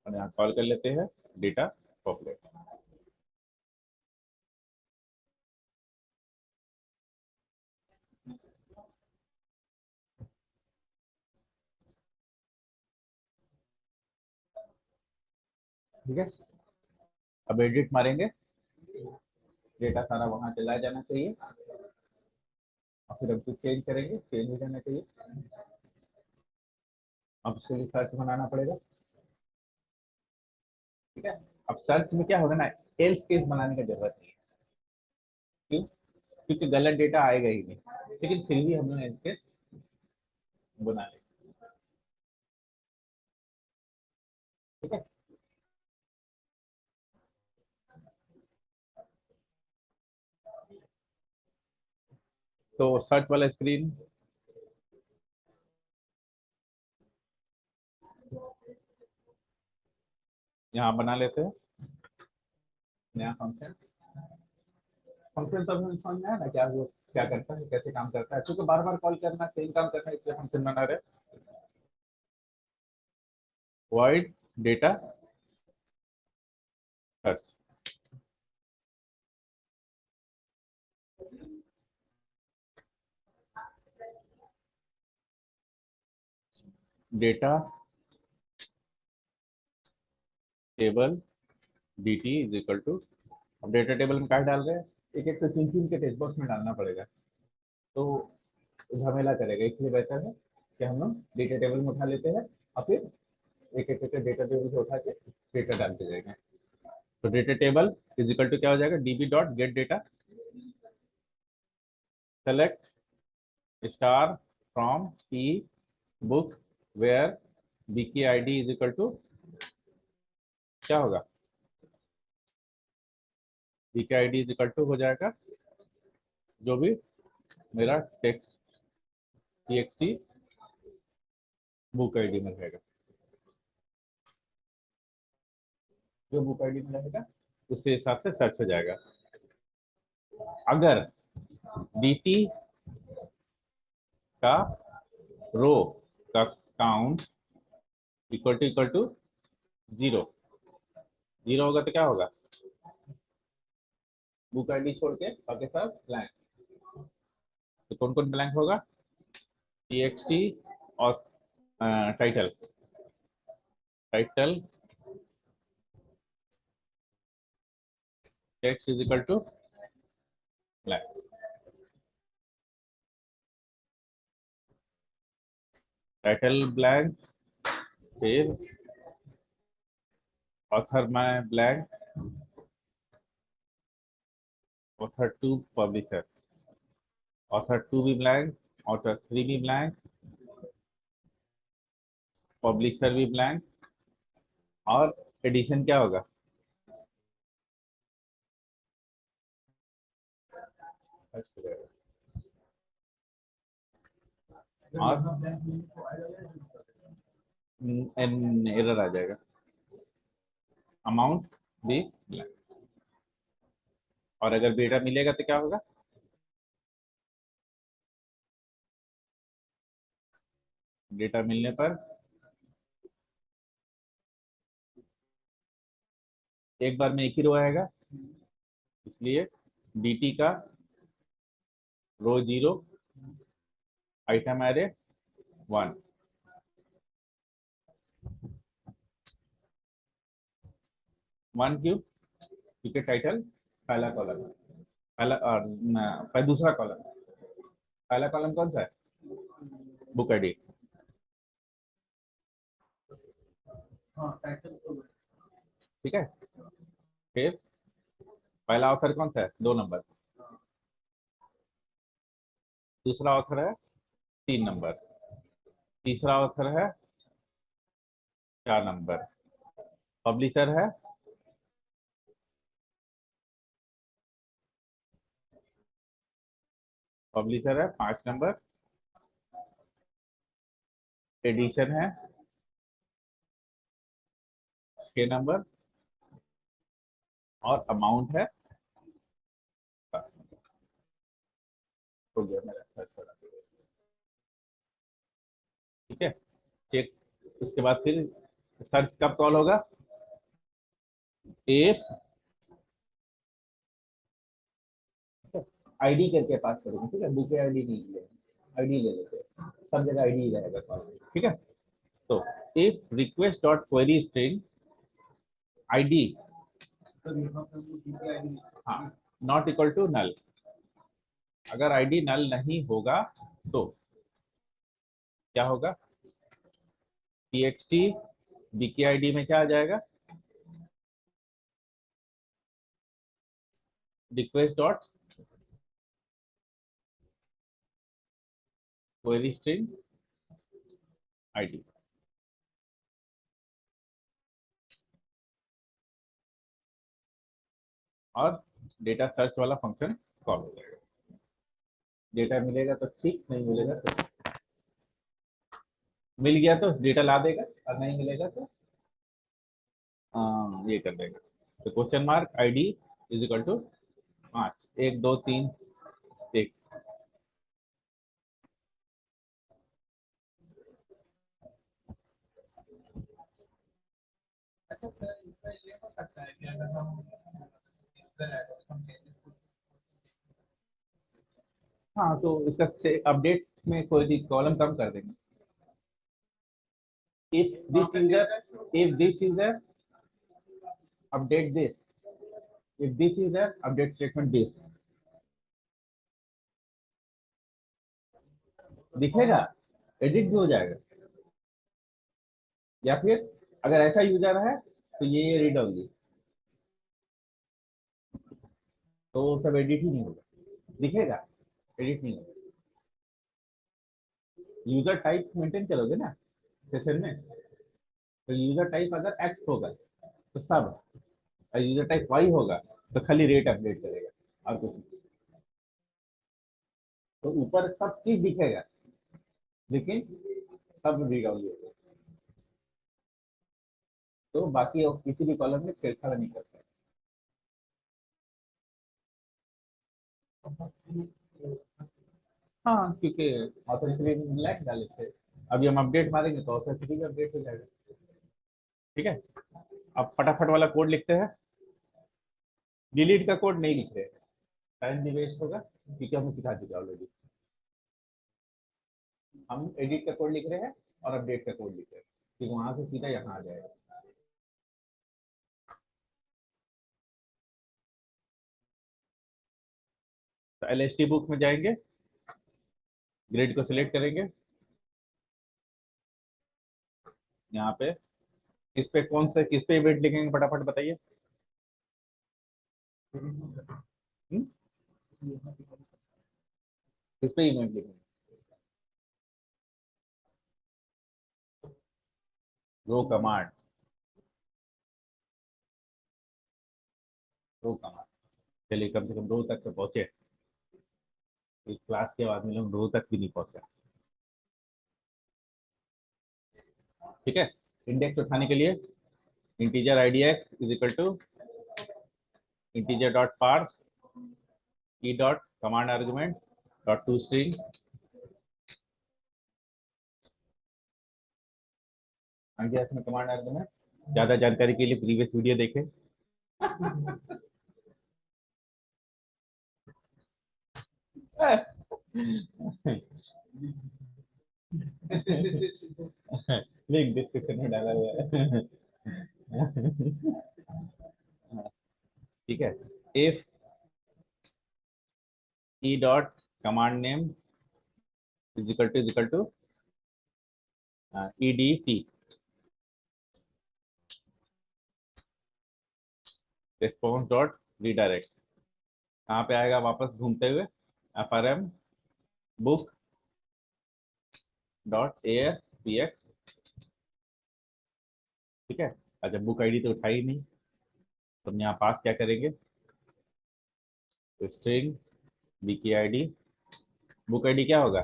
और यहाँ कॉल कर लेते हैं डेटा पॉपुलेट। ठीक है, अब एडिट मारेंगे, डेटा सारा वहां चला जाना चाहिए, और फिर हम कुछ चेंज करेंगे, चेंज हो जाना चाहिए। अब उसके लिए सर्च बनाना पड़ेगा। ठीक है, अब सर्च में क्या होगा ना, एल्स केस बनाने की जरूरत नहीं है। क्यों? क्योंकि गलत डेटा आएगा ही नहीं, लेकिन फिर भी हम लोग एल्स केस बना लेंगे। ठीक है, तो सर्च वाला स्क्रीन यहाँ बना लेते हैं, नया फंक्शन। फंक्शन सब समझ में आया ना, क्या वो क्या करता है, कैसे काम करता है, क्योंकि बार बार कॉल करना, सेम काम करना है, इसलिए फंक्शन बना रहे। Void data search, data table dt is equal to, अब डेटा टेबल में क्या डाल रहे हैं, एक एक तो चुन चुन के टेक्स्ट बॉक्स में डालना पड़ेगा, तो झमेला करेगा, इसलिए बेहतर है कि हम लोग डेटा टेबल में उठा लेते हैं, और फिर एक एक करके डेटा टेबल से उठा के डेटा डालते जाएंगे। तो data table is equal to क्या हो जाएगा, DB dot get data select star from E book where B key I D is equal to क्या होगा, B key I D is equal to हो जाएगा जो भी मेरा टेक्स्ट टी बुक आईडी में रहेगा, जो बुक आईडी में रहेगा उसके हिसाब से सर्च हो जाएगा। अगर dt का रो का count equal to zero, zero होगा तो क्या होगा, बुक आईडी छोड़ के बाकी सब ब्लैंक। तो कौन कौन ब्लैंक होगा, टी और title, title text is equal to blank, title blank, फिर ऑथर में blank, author two publisher, author two भी ब्लैंक, ऑथर थ्री भी ब्लैंक, पब्लिशर भी ब्लैंक, और एडिशन क्या होगा, और एरर आ जाएगा, अमाउंट भी ब्लैंक। और अगर डेटा मिलेगा तो क्या होगा, डेटा मिलने पर एक बार में एक ही रो आएगा, इसलिए dt का row zero, item array one, one क्यों, क्योंकि टाइटल पहला कॉलम है, पहला और दूसरा कॉलम, पहला कॉलम कौन सा है, बुक आईडी। ठीक है, फिर पहला ऑथर कौन सा है? 2 नंबर। दूसरा ऑथर है 3 नंबर। तीसरा ऑथर है 4 नंबर। पब्लिशर है पब्लिशर है 5 नंबर। एडिशन है 6 नंबर। और अमाउंट है 7 नंबर। हो गया मेरा सर्च वाला। ठीक है, चेक। उसके बाद फिर सर्च कब कॉल होगा? इफ आईडी करके पास करेंगे। ठीक है, बुके आईडी नहीं ले, आईडी ले लेते हैं, सब जगह आईडी रहेगा कॉल। ठीक है, तो if request dot query string ID, हाँ, नॉट इक्वल टू नल। अगर आईडी नल नहीं होगा तो क्या होगा? txt बीके आईडी में क्या आ जाएगा? Request dot query string ID. और डेटा सर्च वाला फंक्शन कॉल हो जाएगा। डेटा मिलेगा तो ठीक, नहीं मिलेगा तो, मिल गया तो डेटा ला देगा, और नहीं मिलेगा तो ये कर देगा। तो question mark ID is equal to 5, 1 2 3 1। अच्छा सर, इसका ये हो सकता है कि अगर हम यूजर एड्रेस हम चेंजेस, हाँ, तो इसका अपडेट में कोई कॉलम कम कर देंगे। If this user update this, if this user update statement this, दिखेगा, एडिट भी हो जाएगा। या फिर अगर ऐसा यूजर है तो ये रीड होगी, तो सब एडिट ही नहीं होगा, दिखेगा, एडिट नहीं होगा। यूजर टाइप मेंटेन करोगे ना सेशन में, तो यूजर टाइप अगर एक्स होगा तो सब, और यूजर टाइप वाई होगा तो खाली रेट अपडेट करेगा, और कुछ नहीं। तो ऊपर सब चीज दिखेगा, लेकिन सब रीड ऑनली होगा। तो बाकी और किसी भी कॉलम में छेड़छाड़ नहीं करते। हाँ, क्योंकि ऑथेंटिसिटी लैग डाले थे, अभी हम अपडेट मारेंगे तो ऑथेंटिसिटी भी अपडेट हो जाएगा। ठीक है, अब फटाफट वाला कोड लिखते हैं। डिलीट का कोड नहीं लिख रहे, टाइम भी वेस्ट होगा, क्योंकि हमने सिखा चुका ऑलरेडी। हम एडिट का कोड लिख रहे हैं और अपडेट का कोड लिख रहे हैं, क्योंकि वहां से सीधा यहाँ आ जाएगा। तो एलएसटी बुक में जाएंगे, ग्रिड को सिलेक्ट करेंगे। यहाँ पे इस पे कौन से, किस पे इवेंट लिखेंगे फटाफट बताइए। हम्म? किस पे इवेंट लिखेंगे? रो कमांड, रो कमांड। चलिए, कम से कम रो तक तो पहुंचे। इस क्लास के बाद में लोग रो तक भी नहीं पहुंचे। ठीक है, इंडेक्स उठाने के लिए integer IDX is equal to integer dot parse E dot command argument dot to string. आगे इसमें कमांड आर्गुमेंट। ज्यादा जानकारी के लिए प्रीवियस वीडियो देखें। लिंक डिस्क्रिप्शन में डाला हुआ है। ठीक है, if E dot command name is equal to EDT, response dot redirect. कहाँ पे आएगा वापस घूमते हुए, FRM बुक डॉट ASPX। ठीक है। अच्छा, बुक आईडी तो उठाई नहीं, तो हम यहाँ पास क्या करेंगे, स्ट्रिंग BKID। बुक आईडी क्या होगा,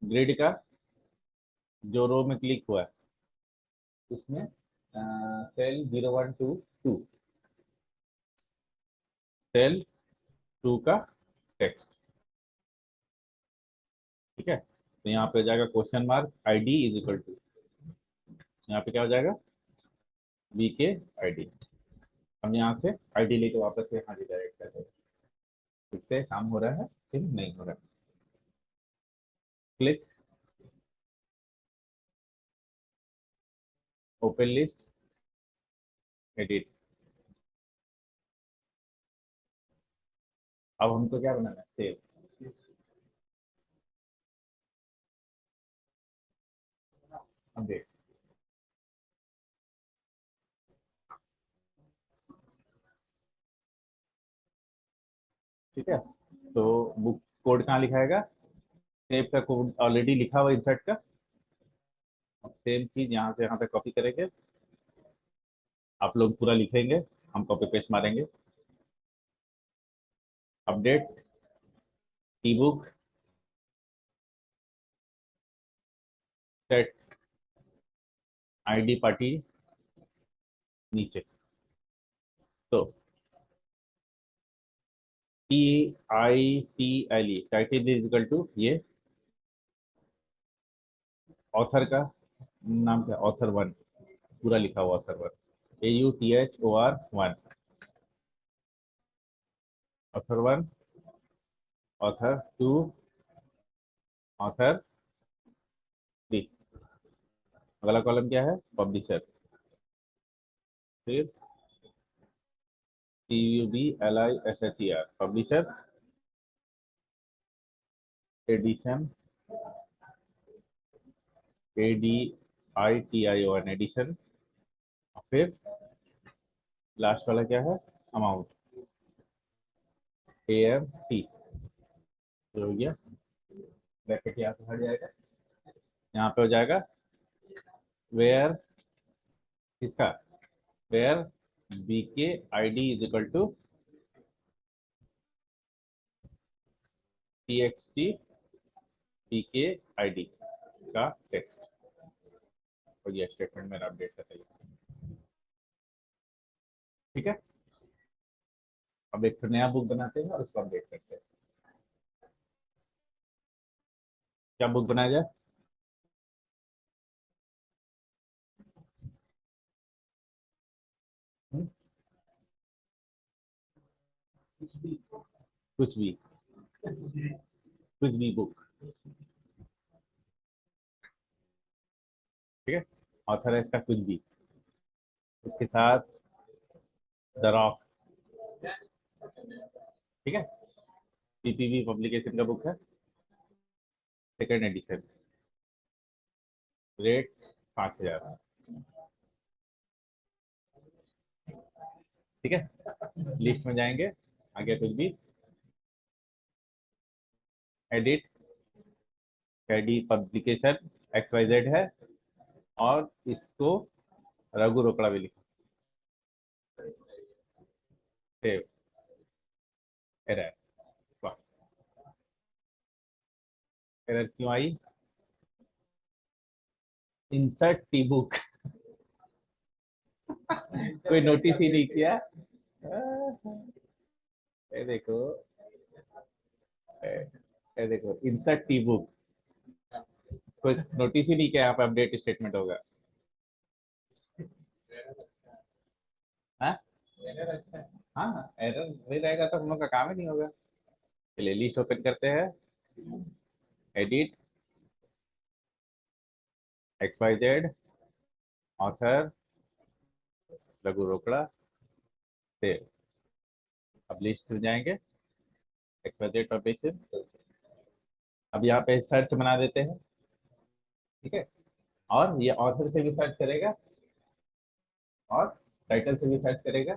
ग्रिड का जो रो में क्लिक हुआ है उसमें सेल 0122, सेल 2 का टेक्स्ट। ठीक है। तो यहाँ पे हो जाएगा question mark ID is equal to, यहाँ पे क्या हो जाएगा, BKID। हम यहाँ से ID लेके वापस से यहाँ रिडायरेक्ट कर देंगे। इससे काम हो रहा है कि नहीं हो रहा है। Click open list edit. अब हमको क्या बनाना है, सेव। अपडेट। ठीक है। तो बुक कोड कहाँ लिखाएगा, सेव का कोड ऑलरेडी लिखा हुआ इंसर्ट का। अब सेम चीज यहाँ से यहाँ पे कॉपी करेंगे, आप लोग पूरा लिखेंगे, हम कॉपी पेस्ट मारेंगे। Update E book set ID party नीचे। तो TITLE title is equal to ये ऑथर का नाम क्या, ऑथर वन, पूरा लिखा हुआ author one, AUTHOR1, author one, author two, author three. अगला कॉलम क्या है, पब्लिशर, फिर PUBLISHER publisher, edition ADITION edition, फिर लास्ट वाला क्या है, अमाउंट AMT। हो गया, ब्रैकेट यहाँ से हट जाएगा, यहाँ पे हो जाएगा वेयर, किसका, where BKID is equal to TXT BKID का टेक्स्ट। और ये स्टेटमेंट मेरा अपडेट कर देगा। ठीक है। अब एक नया बुक बनाते हैं और उसको अपडेट करते हैं। क्या बुक बनाया जाए, हम्म? कुछ भी, कुछ भी बुक। ठीक है। ऑथर है इसका कुछ भी, उसके साथ द रॉक। ठीक है। PPV पब्लिकेशन का बुक है, सेकेंड एडिशन, रेट 5000। ठीक है। लिस्ट में जाएंगे, आगे कुछ भी, एडिट कैडी पब्लिकेशन XYZ है, और इसको रघु रोकड़ा भी लिखा, सेव, एरर। वाह, एरर क्यों आई, इंसर्ट टी बुक कोई नोटिस ही नहीं किया। ये देखो, ये देखो इंसर्ट टी बुक, कोई नोटिस ही नहीं किया, यहाँ पे अपडेट स्टेटमेंट होगा। हाँ, हाँ एरर नहीं रहेगा तो हम लोग का काम ही नहीं होगा। चलिए लिस्ट ओपन करते हैं, एडिट XYZ, ऑथर रघु रोकड़ा, सेव। अब लिस्ट में जाएंगे, XYZ पब्लिशर। अब यहाँ पे सर्च बना देते हैं। ठीक है। और ये ऑथर से भी सर्च करेगा और टाइटल से भी सर्च करेगा।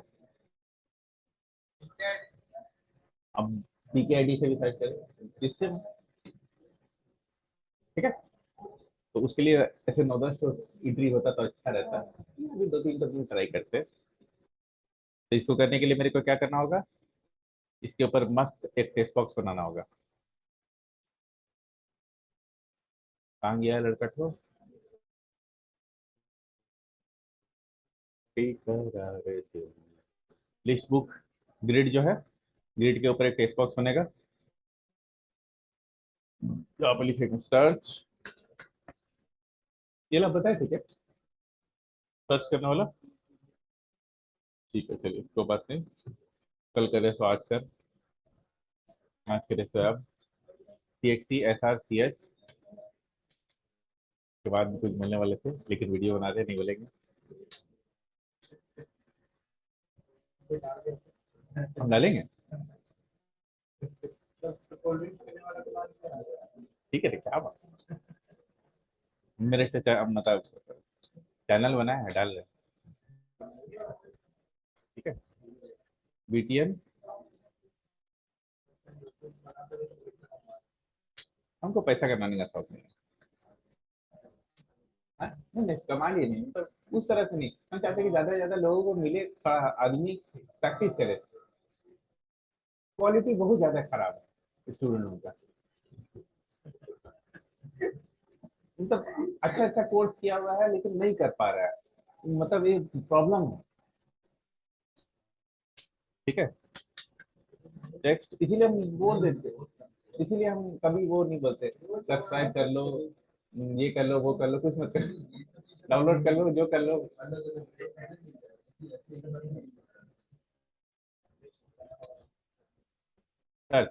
अब PKID से भी सर्च करें जिससे, ठीक है। तो उसके लिए ऐसे 9-10 तो एंट्री होता तो अच्छा रहता। अभी 2-3 तो ट्राई करते। तो इसको करने के लिए मेरे को क्या करना होगा, इसके ऊपर मस्त एक टेक्स्ट बॉक्स बनाना होगा। कहाँ गया लड़का तो, लिस्ट बुक ग्रिड जो है, ग्रिड के ऊपर एक टेक्स्ट बॉक्स बनेगा। यहाँ पर लिखेंगे सर्च, ये ला बताए थे क्या सर्च करने वाला। ठीक है चलिए कोई बात नहीं, कल करे सो आज कर, आज करे सो अब TXT SRCH के बाद भी कुछ मिलने वाले थे लेकिन वीडियो बना रहे नहीं बोलेंगे। हम डालेंगे, कोल्ड ड्रिंक्स पीने वाला के बाद क्या है? ठीक है क्या बात, मेरे से मतलब चैनल बनाया है डाल रहे हैं, ठीक है। BTN हमको पैसा कमाने का शौक नहीं है। हाँ, नहीं नहीं कमा लिए नहीं, मतलब उस तरह से नहीं, हम चाहते कि ज्यादा से ज्यादा लोगों को मिले, आदमी प्रैक्टिस करे। क्वालिटी बहुत ज्यादा खराब है स्टूडेंटों का, मतलब अच्छा अच्छा कोर्स किया हुआ है लेकिन नहीं कर पा रहा है, मतलब ये प्रॉब्लम है, ठीक है। टेक्स्ट इसीलिए हम बोल देते, इसीलिए हम कभी वो नहीं बोलते सब्सक्राइब कर लो, ये कर लो वो कर लो, कुछ मत कर, डाउनलोड कर लो जो कर लो। सर्च,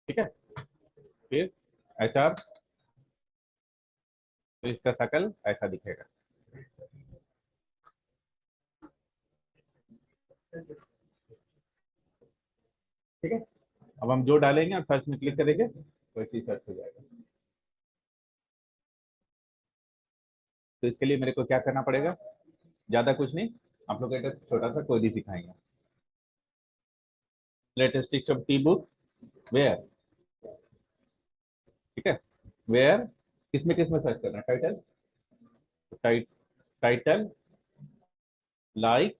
ठीक है। फिर HR, तो इसका शकल ऐसा दिखेगा, ठीक है। अब हम जो डालेंगे और सर्च में क्लिक करेंगे वैसे ही सर्च हो जाएगा। तो इसके लिए मेरे को क्या करना पड़ेगा, ज्यादा कुछ नहीं, आप लोग को एक छोटा सा कोई भी सिखाएंगे। लेटेस्ट टी बुक वेयर, ठीक है। वेयर किसमें सर्च करना है, title, title like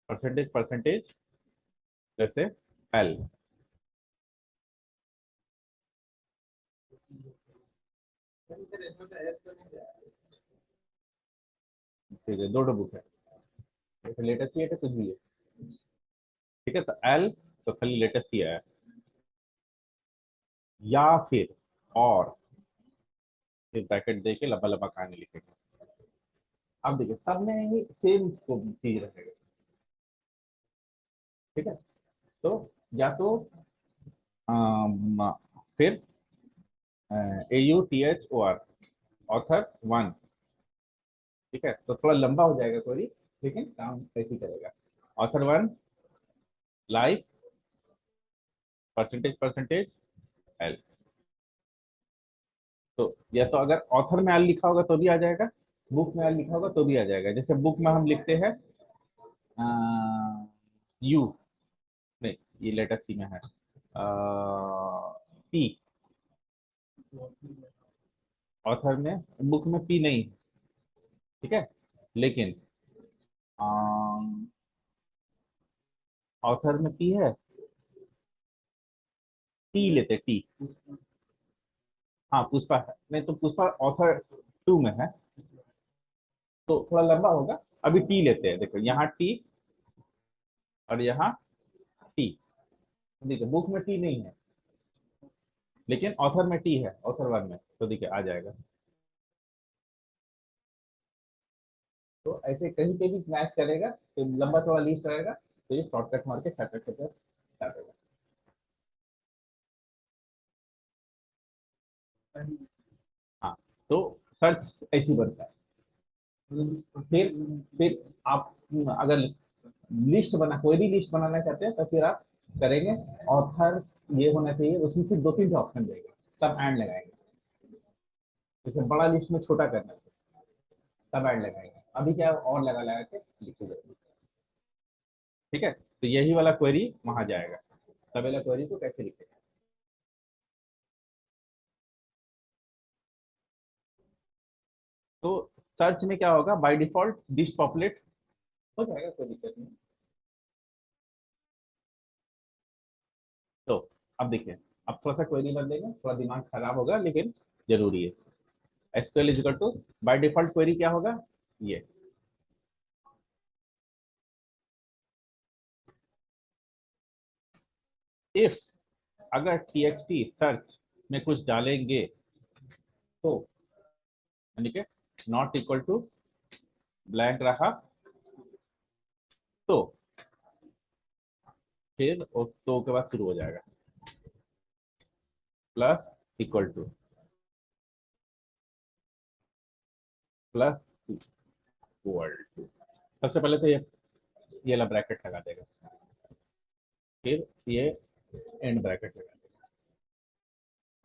percentage percentage जैसे L, ठीक है। दो बुक है, लेटेस्ट ही है तो कुछ भी है, ठीक है। तो L तो खाली लेटेस्ट ही है, या फिर और फिर ब्रैकेट दे के लंबा लंबा कहानी लिखेंगे। अब देखिए सब में ही सेम चीज रहेगा, ठीक है। तो या तो फिर AUTHOR ऑथर 1, ठीक है। तो थोड़ा लंबा हो जाएगा क्वेरी लेकिन काम ऐसे ही करेगा। Author 1 like percentage percentage L, तो या तो अगर ऑथर में L लिखा होगा तो भी आ जाएगा, बुक में L लिखा होगा तो भी आ जाएगा। जैसे बुक में हम लिखते हैं U, नहीं ये लेटर C में है, P, ऑथर में बुक में P नहीं है, ठीक है। लेकिन ऑथर में P है, T लेते T, हाँ पुष्पा है, नहीं तो पुष्पा ऑथर 2 में है तो थोड़ा लंबा होगा। अभी T लेते हैं, देखो यहाँ T और यहाँ T, देखिए बुक में T नहीं है लेकिन ऑथर में T है, ऑथर 1 में, तो देखिए आ जाएगा। तो ऐसे कहीं पे भी मैच करेगा तो लंबा थोड़ा लिस्ट रहेगा, तो ये शॉर्टकट मार के शॉर्टकट स्टार्ट होगा। हाँ, तो सर्च ऐसी बनता है। फिर आप अगर लिस्ट बना, कोई भी लिस्ट बनाना चाहते हैं तो फिर आप करेंगे ऑथर ये होना चाहिए, उसमें फिर 2-3 ऑप्शन देगा, तब एंड लगाएंगे। जैसे बड़ा लिस्ट में छोटा करना है तब एंड लगाएंगे, अभी क्या और लगा लगा के लिखे जाएंगे। ठीक है, तो यही वाला क्वेरी वहां जाएगा। तब वाला क्वेरी को कैसे लिखेगा? तो सर्च में क्या होगा, बाय डिफॉल्ट दिस पॉपुलेट हो जाएगा, कोई दिक्कत नहीं। तो अब देखिए, अब थोड़ा सा क्वेरी बदलेगा, थोड़ा दिमाग खराब होगा लेकिन जरूरी है। SQL is equal to, by default query क्या होगा, ये इफ, अगर txt सर्च में कुछ डालेंगे तो, यानी कि नॉट इक्वल टू ब्लैंक रहा, तो फिर तो के बाद शुरू हो जाएगा plus equal to plus equal to. सबसे पहले तो ये वाला ब्रैकेट लगा देगा, फिर ये एंड ब्रैकेट लगा देगा,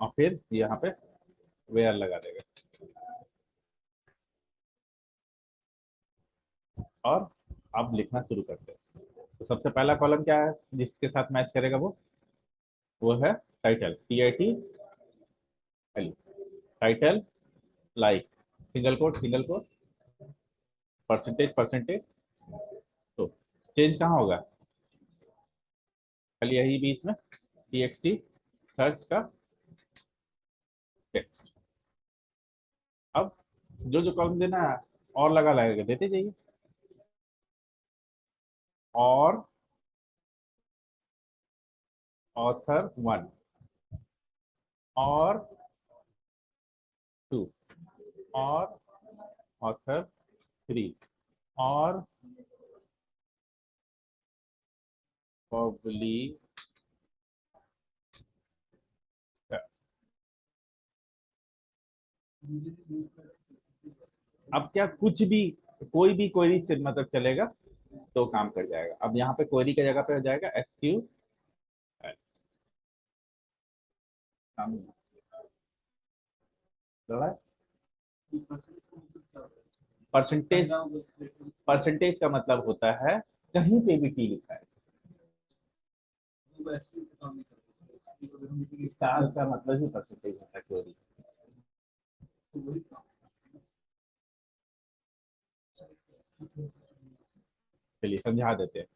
और फिर यहाँ पे वेयर लगा देगा, और अब लिखना शुरू करते हैं। तो सबसे पहला कॉलम क्या है जिसके साथ मैच करेगा, वो है title, TITL, title like, single quote percentage percentage. तो चेंज कहाँ होगा, खाली यही बीच में txt सर्च का टेक्स्ट। अब जो जो कॉलम देना है और लगा लगेगा देते जाइए, और ऑथर 1 और 2 और ऑथर 3 और पब्लिक। अब क्या कुछ भी, कोई भी क्वेरी मतलब चलेगा तो काम कर जाएगा। अब यहाँ पे क्वेरी की जगह पे हो जाएगा SQL, परसेंटेज। परसेंटेज का मतलब होता है कहीं पे भी टी लिखा है, स्टार का मतलब ही परसेंटेज होता है क्वेरी। चलिए समझा देते हैं,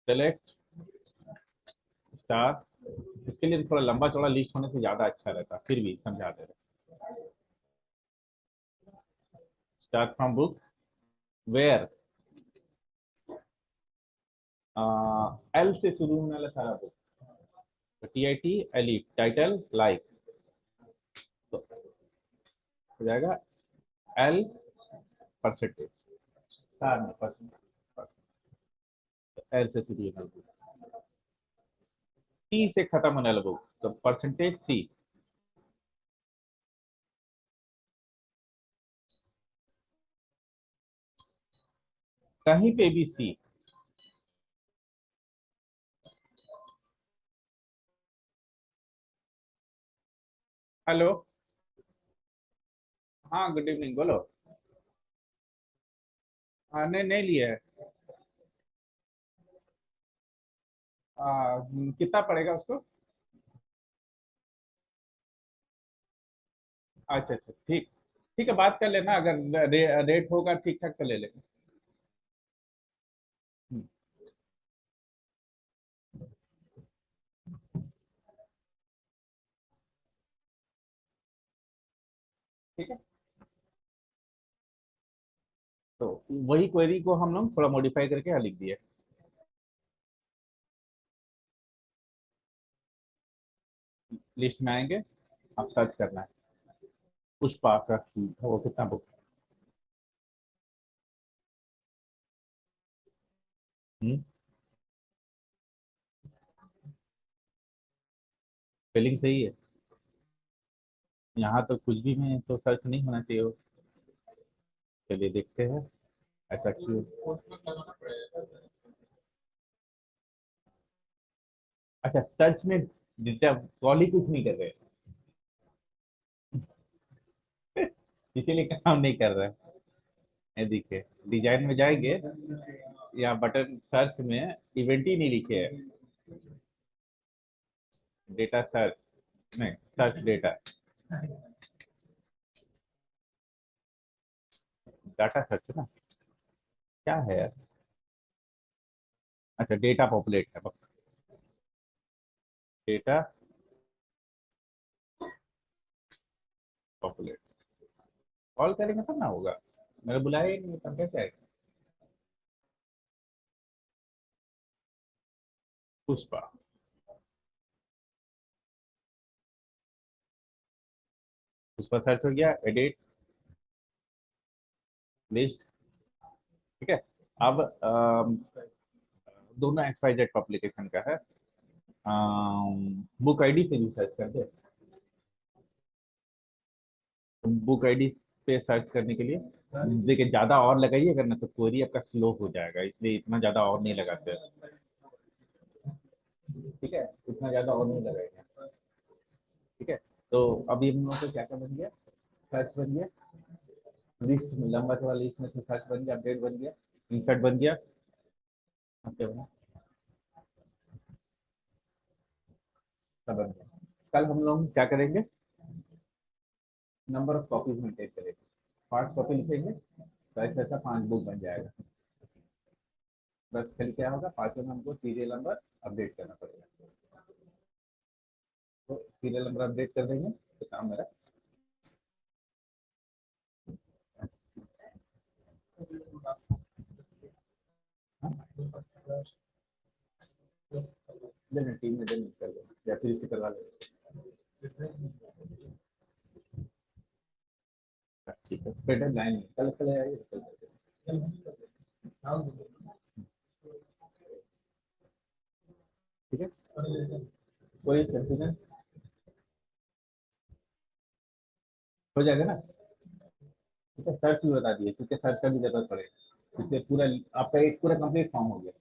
सेलेक्ट स्टार, इसके लिए थोड़ा लंबा चौड़ा लिस्ट होने से ज्यादा अच्छा रहता, फिर भी समझा दे रहे। Start from book where, L से शुरू होने वाला सारा बुक, तो TITLE टाइटल लाइक, तो हो जाएगा L परसेंटेज, स्टार में परसेंटेज, एल से शुरू होने वाला बुक, T से खत्म होने वाला बुक तो परसेंटेज C। कहीं पे भी C। हेलो, हाँ गुड इवनिंग, बोलो। हाँ नहीं नहीं लिया है। कितना पड़ेगा उसको? अच्छा अच्छा, ठीक, ठीक है, बात कर लेना, अगर रेट होगा ठीक ठाक तो ले लेंगे। हम्म, ठीक है। तो वही क्वेरी को हम लोग थोड़ा मॉडिफाई करके यहाँ लिख दिए। लिस्ट में आएंगे, आप सर्च करना है पुष्पा का, वो कितना बुक, स्पेलिंग सही है, यहाँ तो कुछ भी में तो सर्च नहीं होना चाहिए वो। चलिए देखते हैं, ऐसा क्यों। अच्छा, सर्च में डेटा कॉल ही कुछ नहीं कर रहे, इसीलिए काम नहीं कर रहा है। ये देखिए डिजाइन में जाएंगे, यहाँ बटन सर्च में इवेंट ही नहीं लिखे है, डेटा सर्च नहीं, सर्च डेटा, डाटा सर्च ना क्या है यार, अच्छा डेटा पॉपुलेट है, डेटा पॉपुलेट, कॉल करेंगे तब ना होगा, मैंने बुलाया ही नहीं, तब कैसे आएगा। पुष्पा, पुष्पा सर्च हो गया, एडिट लिस्ट, ठीक है। अब दोनों XYZ पब्लिकेशन का है, बुक आईडी से भी सर्च कर दे, बुक आईडी पे सर्च करने के लिए देखिए ज्यादा और लगाइए अगर ना तो क्वेरी आपका स्लो हो जाएगा, इसलिए इतना ज्यादा और नहीं लगाते हैं, ठीक है, इतना ज्यादा और नहीं लगाएंगे, ठीक है। तो अभी हम लोगों को क्या क्या बन गया, सर्च बन गया, लिस्ट में लंबा चौड़ा लिस्ट में से सर्च बन गया, अपडेट बन गया, इंसर्ट बन गया, अब क्या बना, सब बन गया। कल हम लोग क्या करेंगे, नंबर ऑफ कॉपीज मेंटेन करेंगे, 5 कॉपी लिखेंगे तो ऐसा ऐसा 5 बुक बन जाएगा, बस खाली क्या होगा, पांचों में हमको सीरियल नंबर अपडेट करना पड़ेगा, तो सीरियल नंबर अपडेट कर देंगे तो काम मेरा, हाँ, टीम में दिन कर देंगे या फिर इसे करवा लेंगे, ठीक है, बेटर लाइन कल कल आइए, कल कर देंगे, ठीक है, कोई कंफ्यूजन हो जाएगा ना, ठीक है, सर्च भी बता दिए क्योंकि सर्च का भी जरूरत पड़ेगा, इसलिए पूरा आपका एक पूरा कंप्लीट फॉर्म हो गया,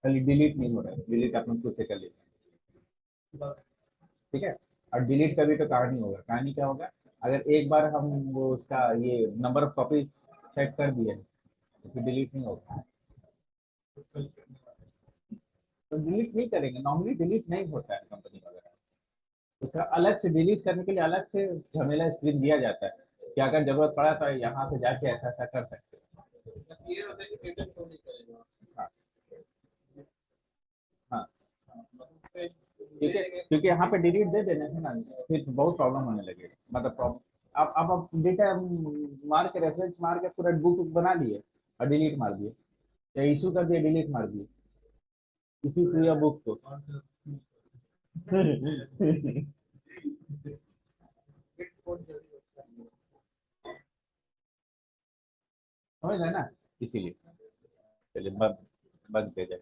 खाली डिलीट नहीं हो रहा है, डिलीट आप लोग खुद से कर लीजिए, ठीक है। और डिलीट का भी तो कहानी होगा, कहानी क्या होगा, अगर एक बार हम वो उसका ये नंबर ऑफ कॉपीज सेट कर दिए तो फिर डिलीट नहीं होगा, तो डिलीट नहीं करेंगे, नॉर्मली डिलीट नहीं होता है कंपनी वगैरह, उसका अलग से डिलीट करने के लिए अलग से झमेला स्क्रीन दिया जाता है कि अगर जरूरत पड़ा तो यहाँ से जाके ऐसा ऐसा कर सकते हैं, बस ये होता है कि रिटर्न तो नहीं करेगा। हाँ हाँ, मतलब ठीक है, क्योंकि यहाँ पे डिलीट दे देने से ना फिर बहुत प्रॉब्लम होने लगेगा, मतलब प्रॉब्लम, अब डेटा मार के रेफरेंस मार के पूरा बुक बना लिए और डिलीट मार दिए, या इशू कर दिया डिलीट मार दिए, इसी पूरा बुक को समझ रहे ना, इसीलिए चलिए बंद बंद किया जाए।